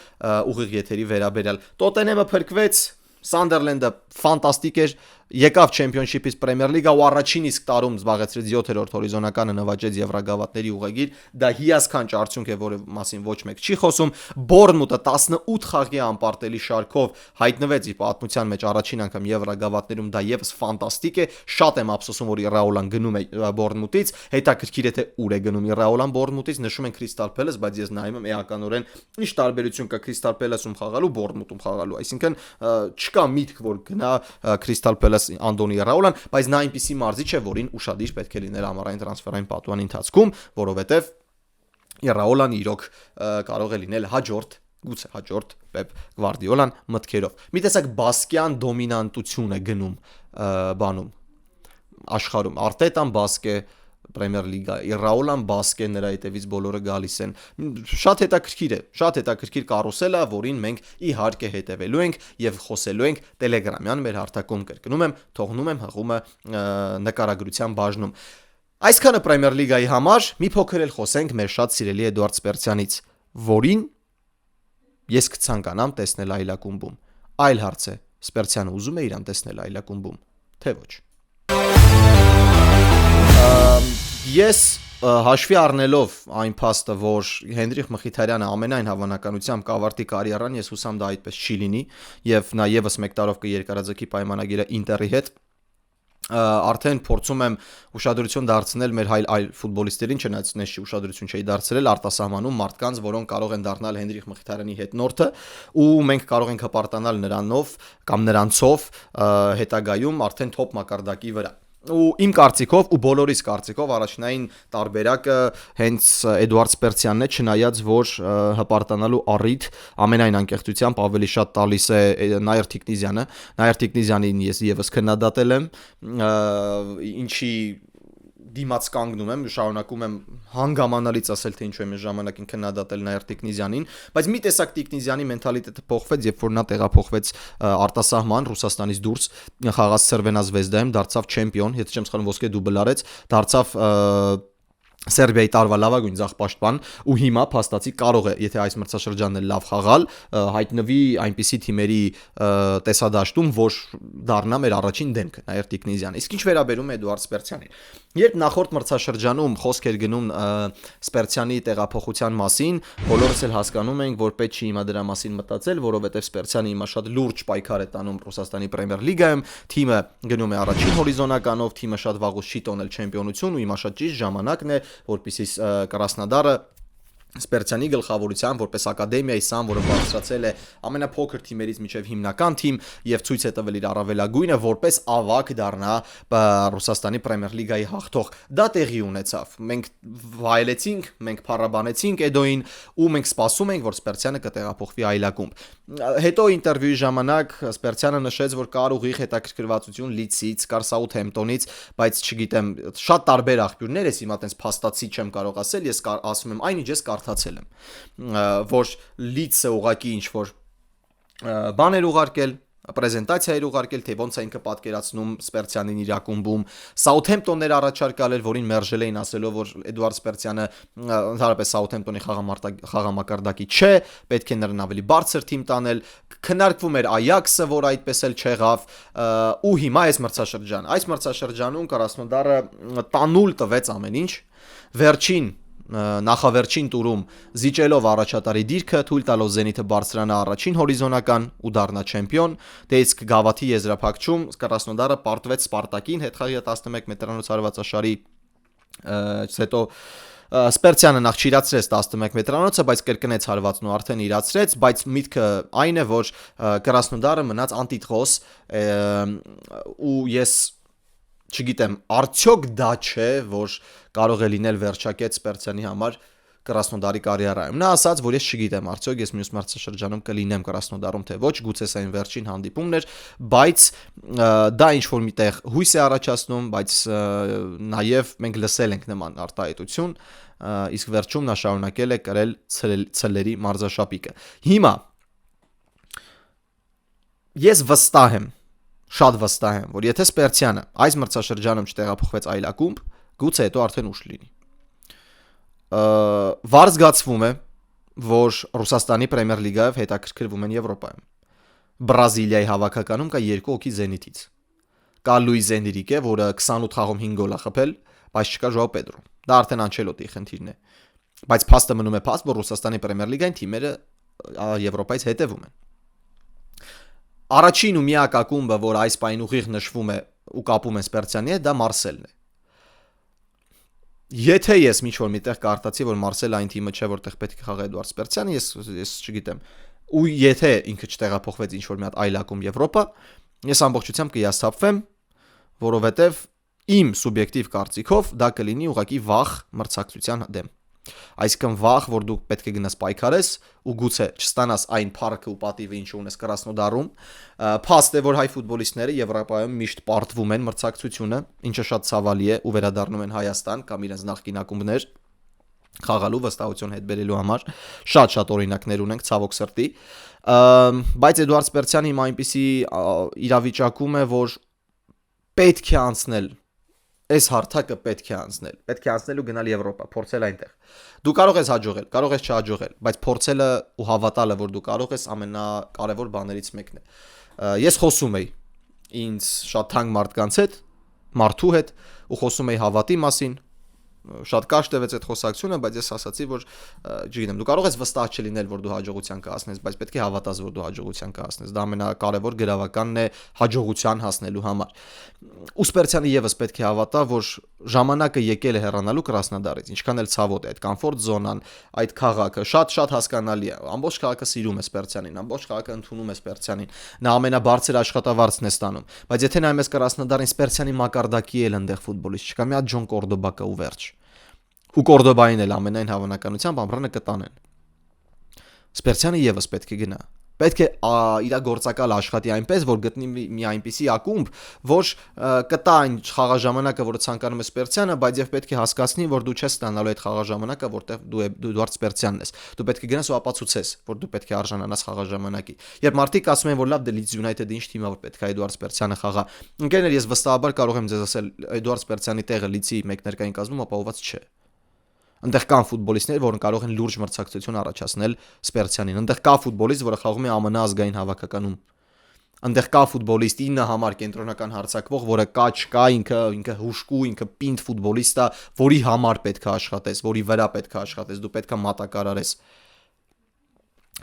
ուղիղ եթերի վերաբերյալ։ Տոտենհեմը փրկվեց, Սանդերլենդը ֆանտաստիկ էր, եկավ Championship-ից Premier League-ը ու առաջին իսկ տարում զբաղեցրեց 7-րդ հորիզոնականը, նվաճեց Եվրագավաթների ուղեգիր, դա հիասքանչ արդյունք է, որի մասին ոչ մեկ չի խոսում։ Բորնմութը 18 խաղի անպարտելի շարքով հայտնվեց իր պատմության մեջ առաջին անգամ Եվրագավաթներում, դա եւս ֆանտաստիկ է, շատ եմ ափսոսում, որ Իռաուլան գնում է Բորնմութից, հետաքրքիր է թե ուր է գնում Իռաուլան Բորնմութից, նշում են Crystal Palace, բայց ես նայում եմ էականորեն ինչ տարբերություն կա Crystal Palace-ում խաղալու, Բորնմութում խաղալու, այսինքն չկա միտք, որ գնա Crystal Palace Անդոնի Իռաուլան, բայց նա այնպիսի մարզիչ է, որին ուշադիր պետք է լինել ամառային տրանսֆերային պատուհանի ընթացքում, որովհետև Իռաուլան իրոք կարող է լինել գուցե հաջորդ Պեպ Գվարդիոլան մտքերով։ Մի տեսակ բասկյան դոմինանտություն է գնում բանում աշխարհում։ Արտետան բասկ է Պրեմիեր լիգա, Իռաուլան բասկ է, նրա հետևից բոլորը գալիս են։ Շատ հետաքրքիր կարուսել է, որին մենք իհարկե հետևելու ենք եւ խոսելու ենք Telegram-յան մեր հարթակում, կրկնում եմ, թողնում եմ հղումը նկարագրության բաժնում։ Այսքանը Պրեմիեր լիգայի համար, մի փոքր էլ խոսենք մեր շատ սիրելի Էդուարդ Սպերցյանից։ որին ես կցանկանամ տեսնել այլ ակումբում։ Այլ հարց է, Սպերցյանը ուզում է իրան տեսնել այլ ակումբում, թե ոչ։ Ես հաշվի առնելով այն փաստը, որ Հենրիխ Մխիթարյանը ամենայն հավանականությամբ կավարտի կարիերան, ես հուսամ դա այդպես չի լինի, եւ նա եւս մեկ տարով կերկարաձգի պայմանագիրը Ինտերի հետ, արդեն փորձում եմ ուշադրություն դարձնել մեր այլ ֆուտբոլիստերին, չնայած նես ուշադրություն չի դարձրել արտասահմանում մարդկանց, որոնք կարող են դառնալ Հենրիխ Մխիթարյանի հետնորդը, ու մենք կարող ենք հպարտանալ նրանով կամ նրանցով հետագայում արդեն թոփ մակարդակի վրա։ Ու իմ կարծիքով ու բոլորիս կարծիքով առաջնային տարբերակը հենց Էդուարդ Սպերցյանն է, չնայած որ հպարտանալու առիթ ամենայն անկեղծությամբ ավելի շատ տալիս է Նաիր Թիկնիզյանը։ Նաիր Թիկնիզյանին ես եւս քննադատել եմ, ինչի դիմաց կանգնում եմ, շարունակում եմ հանգամանալից ասել, թե ինչու եմ ժամանակին քննադատել Նաիր Թիկնիզյանին, բայց մի տեսակ Թիկնիզյանի մենթալիտետը փոխվեց, երբ որ նա տեղափոխվեց արտասահման Ռուսաստանից դուրս, խաղաց Ցերվենա Զվեզդայում, դարձավ չեմպիոն, եթե չեմ սխալվում ոսկե դուբլ արեց, դարձավ Սերբիայի տարվա լավագույն ձախպաշտպան ու հիմա փաստացի կարող է, եթե այս մրցաշրջանն էլ լավ խաղալ, հայտնվի այնպիսի թիմերի տեսադաշտում, որ դառնա մեր առաջին դեմքը Նաիր Թիկնիզյանը։ Իսկ ինչ վերաբերում է Էդուարդ Սպերցյանին, երբ նախորդ մրցաշրջանում խոսք էր գնում Սպերցյանի տեղափոխության մասին, բոլորս էլ հասկանում ենք, որ պետք չի հիմա դրա մասին մտածել, որովհետև Սպերցյանը հիմա շատ լուրջ պայքար է տանում Ռուսաստանի Պրեմիեր լիգայում, թիմը գնում է առաջին հորիզոնականով, թիմը շատ վաղուց չի տոնել չեմպիոնություն ու հիմա շատ ճիշտ ժամանակն է, որպեսզի Կրասնոդարը Սպերցյանի գլխավորությամբ որպես ակադեմիայի սան, որը բարձրացել է ամենափոքր թիմերից մինչև հիմնական թիմ եւ ցույց է տվել իր առավելագույնը, որպես ավակ դառնա Ռուսաստանի Պրեմիեր լիգայի հաղթող։ Դա տեղի ունեցավ։ Մենք վայելեցինք, մենք փառաբանեցինք Էդոին ու մենք սպասում ենք, որ Սպերցյանը կտեղափոխվի այլ ակումբ։ Հետո ինտերվյուի ժամանակ Սպերցյանը նշեց, որ կար ուղիղ հետաքրքրվածություն Լիդսից, կար Սաութհեմպտոնից, բայց չգիտեմ, շատ տարբեր աղբյուրներ ես հիմա տենց փաստացի չեմ կարող ասել, ես ասում եմ այնինչ ես կարդացել եմ, որ Լիդսը ուղակի ինչ որ բաներ ուղարկել, պրեզենտացիա էր ուղարկել, թե ոնց է ինքը պատկերացնում Սպերցյանին իր ակումբում, Սաութհեմպտոններ առաջարկել, որին մերժել էին ասելով, որ Էդուարդ Սպերցյանը ընդհանրապես Սաութհեմպտոնի խաղամակարդակի չէ, պետք է նրան ավելի բարձր թիմ տանել, քննարկվում էր Այաքսը, որ այդպես էլ չեղավ, ու հիմա այս մրցաշրջանում Կրասնոդարը տանուլ տվեց ամեն ինչ, վերջին նախավերջին տուրում զիջելով առաջատարի դիրքը, թույլ տալով Զենիթը բարձրանա առաջին հորիզոնական ու դառնա չեմպիոն, դե իսկ գավաթի եզրափակչում Կրասնոդարը պարտվեց Սպարտակին, հետխաղի 11 մետրանոց հարվածաշարի հետո Սպերցյանը նախ չիրացրեց 11 մետրանոցը, բայց կրկնեց հարվածն ու արդեն իրացրեց, բայց միտքը այն է, որ Կրասնոդարը մնաց անտիտղոս ու ես չգիտեմ, արդյոք դա չէ, որ կարող է լինել վերջակետ Սպերցյանի համար Կրասնոդարի կարիերայում։ Նա ասաց, որ ես չգիտեմ, արդյոք ես մյուս մրցաշրջանում կլինեմ Կրասնոդարում, թե ոչ, գուցե սա այն վերջին հանդիպումն էր, բայց դա ինչ որ միտեղ հույս է առաջացնում, բայց նաև մենք լսել ենք նման արտահայտություն, իսկ վերջում նա շարունակել է կրել ցլերի մարզաշապիկը։ Հիմա ես վստահ եմ, շատ վստահ եմ, որ եթե Սպերցյանը այս մրցաշրջանում չտեղափոխվեց այլ ակումբ, գուցե հետո արդեն ուշ լինի։ Վար զգացվում է, որ Ռուսաստանի Պրեմիեր լիգայով հետաքրքրվում են Եվրոպայում։ Բրազիլիայի հավաքականում կա 2 հոգի Զենիթից։ Կա Լուիս Էնրիկե, որը 28 խաղում 5 գոլ է խփել, բայց չկա Ժոաո Պեդրո։ Դա արդեն Անչելոտիի խնդիրն է։ Բայց փաստը մնում է փաստ, որ Ռուսաստանի Պրեմիեր լիգային թիմերը Եվրոպայից հետևում են։ Առաջին ու միակ ակումբը, որ այս պայն ուղիղ նշվում է ու կապում են Սպերցյանի հետ, դա Մարսելն է։ Եթե ես ինչ-որ միտեղ կարտացի, որ Մարսելը այն թիմը չէ, որտեղ պետք է խաղա Էդուարդ Սպերցյանը, ես չգիտեմ։ Ու եթե ինքը չտեղափոխվեց ինչ-որ մի հատ այլ ակումբ Եվրոպա, ես ամբողջությամբ կհիասթափվեմ, որովհետև իմ սուբյեկտիվ կարծիքով դա կլինի ուղղակի վաղ մրցակցության դեմ։ Այսինքն վաղ, որ դու պետք է գնաս պայքարես ու գուցե չստանաս այն փառքը ու պատիվը, ինչ ունես Կրասնոդարում, փաստ է, որ հայ ֆուտբոլիստները Եվրոպայում միշտ պարտվում են մրցակցությունը, ինչը շատ ցավալի է ու վերադառնում են Հայաստան կամ իրենց նախկին ակումբներ խաղալու վստահություն հետ բերելու համար, շատ օրինակներ ունենք ցավոք սրտի, բայց Էդուարդ Սպերցյանը հիմա այնպիսի իրավիճակում է, որ պետք է անցնել այս հարթակը պետք է անցնել։ Պետք է անցնել ու գնալ Եվրոպա, փորձել այնտեղ։ Դու կարող ես հաջողել, կարող ես չհաջողել, բայց փորձելը ու հավատալը, որ դու կարող ես, ամենակարևոր բաներից մեկն է։ Ես խոսում եի ինձ շատ թանկ մարդու հետ ու խոսում եի հավատի մասին, շատ կարճ տևեց այդ խոսակցությունը, բայց ես ասացի, որ չգիտեմ, դու կարող ես վստահ չլինել, որ դու հաջողության կհասնես, բայց պետք է հավատաս, որ դու հաջողության կհասնես։ Դա ամենակարևոր գրավականն է հաջողության հասնելու համար։ Ուսպերցյանը եւս պետք է հավատա, որ ժամանակը եկել է հեռանալու Կրասնոդարից, ինչքան էլ ցավոտ է այդ կոմֆորտ զոնան, այդ քաղաքը շատ հասկանալի է։ Ամբողջ քաղաքը սիրում է Սպերցյանին, ամբողջ քաղաքը ընդունում է Սպերցյանին։ Նա ամենաբարձր աշխատավարձն է ստանում, բայց եթե նայում ես Կրասնոդարին, Սպերցյանի մակարդակի էլ այնտեղ ֆուտբոլիստ չկա, մի հատ Ջոն Կորդոբա կա ու վերջ։ Ու Կորդոբային էլ ամենայն հավանականությամբ ամբրանը կտանեն։ Սպերցյանը եւս պետք է գնա։ Պետք է իր գործակալ աշխատի այնպես, որ գտնի մի այնպիսի ակումբ, որ կտա այն խաղաժամանակը, որը ցանկանում է Սպերցյանը, բայց եւ պետք է հասկացնի, որ դու չես ստանալու այդ խաղաժամանակը, որտեղ դու դարձ Սպերցյանն ես։ Դու պետք է գնաս ու ապացուցես, որ դու պետք է արժանանաս խաղաժամանակի։ Երբ մարդիկ ասում են, որ լավ, Leeds United-ը ինչ թիմա, որ պետք է Էդուարդ Սպերցյանը խաղա։ Ընկերներ, ես վստահաբար կարող եմ ձեզ ասել, Էդուարդ Սպերցյանի տեղը Leeds-ի մեկներկային կազմում ապահոված չէ։ Այնտեղ կան ֆուտբոլիստներ, որոնք կարող են լուրջ մրցակցություն առաջացնել Սպերցյանին։ Այնտեղ կա ֆուտբոլիստ, որը խաղում է ԱՄՆ ազգային հավաքականում։ Այնտեղ կա ֆուտբոլիստ 9 համար կենտրոնական հարձակվող, որը կա չկա, ինքը հուշկու, ինքը պինդ ֆուտբոլիստ է, որի համար պետք է աշխատես, որի վրա պետք է աշխատես, դու պետք է մատակարարես։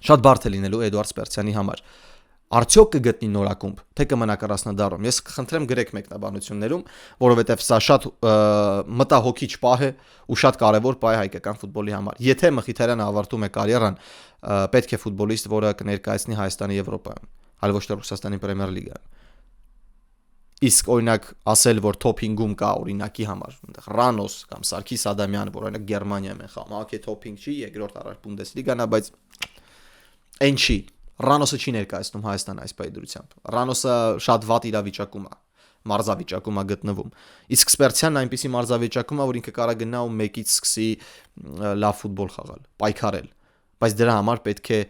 Շատ բարդ է լինելու Էդուարդ Սպերցյանի համար։ Արդյոք կգտնի նոր ակումբ, թե կմնա Կրասնոդարում։ Ես կխնդրեմ գրեք մեկնաբանություններում, որովհետև սա շատ մտահոգիչ պահ է ու շատ կարևոր պահ է հայկական ֆուտբոլի համար։ Եթե Մխիթարյանը ավարտում է կարիերան, պետք է ֆուտբոլիստ, որը կներկայացնի Հայաստանի Եվրոպայում, այլ ոչ թե Ռուսաստանի Պրեմիեր լիգայում։ Իսկ օրինակ ասել, որ top 5-ում կա օրինակի համար, այնտեղ Ռանոս կամ Սարգիս Ադամյան, որ օրինակ Գերմանիայում են խաղում, OK top 5 չի, երկրորդ առաջ Բունդեսլիգան է, բայց այն չի։ Ռանոսը չի ներկայացնում Հայաստան այս պայդրությամբ։ Ռանոսը շատ վատ իրավիճակում է, մարզավիճակում է գտնվում։ Իսկ Սպերցյանն այնպիսի մարզավիճակում է, որ ինքը կարա գնա ու մեկից սկսի լավ ֆուտբոլ խաղալ, պայքարել։ Բայց դրա համար պետք է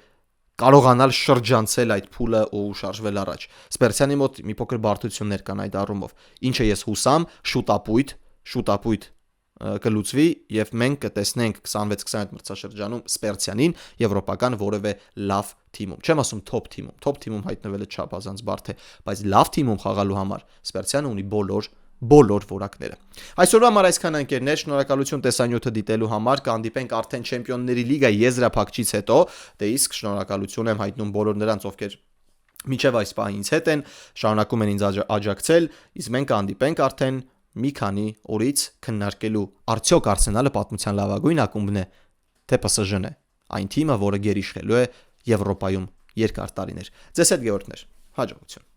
կարողանալ շրջանցել այդ փուլը ու շարժվել առաջ։ Սպերցյանի մոտ մի փոքր բարդություններ կան այդ առումով։ Ինչը ես հուսամ, շուտապույտ կլուծվի եւ մենք կտեսնենք 26-28 մրցաշրջանում Սպերցյանին եվրոպական որևէ լավ թիմում։ Չեմ ասում top թիմում հայտնվելը չափազանց բարդ է, բայց լավ թիմում խաղալու համար Սպերցյանը ունի բոլոր որակները։ Այսօրվա համար այսքան ընկերներ, շնորհակալություն տեսանյութը դիտելու համար, կհանդիպենք արդեն Չեմպիոնների լիգայի եզրափակչից հետո, դե իսկ շնորհակալություն եմ հայտնում բոլոր նրանց, ովքեր մինչև այս պահին ինձ հետ են, շարունակում են ինձ աջակցել, իսկ մենք կհանդիպենք արդեն մի քանի օրից քննարկելու արդյոք Արսենալը պատմության լավագույն ակումբն է, թե PSG-ն է, այն թիմը, որը գերիշխելու է Եվրոպայում երկար տարիներ։ Ձեզ հետ Գևորգներ, հաջողություն։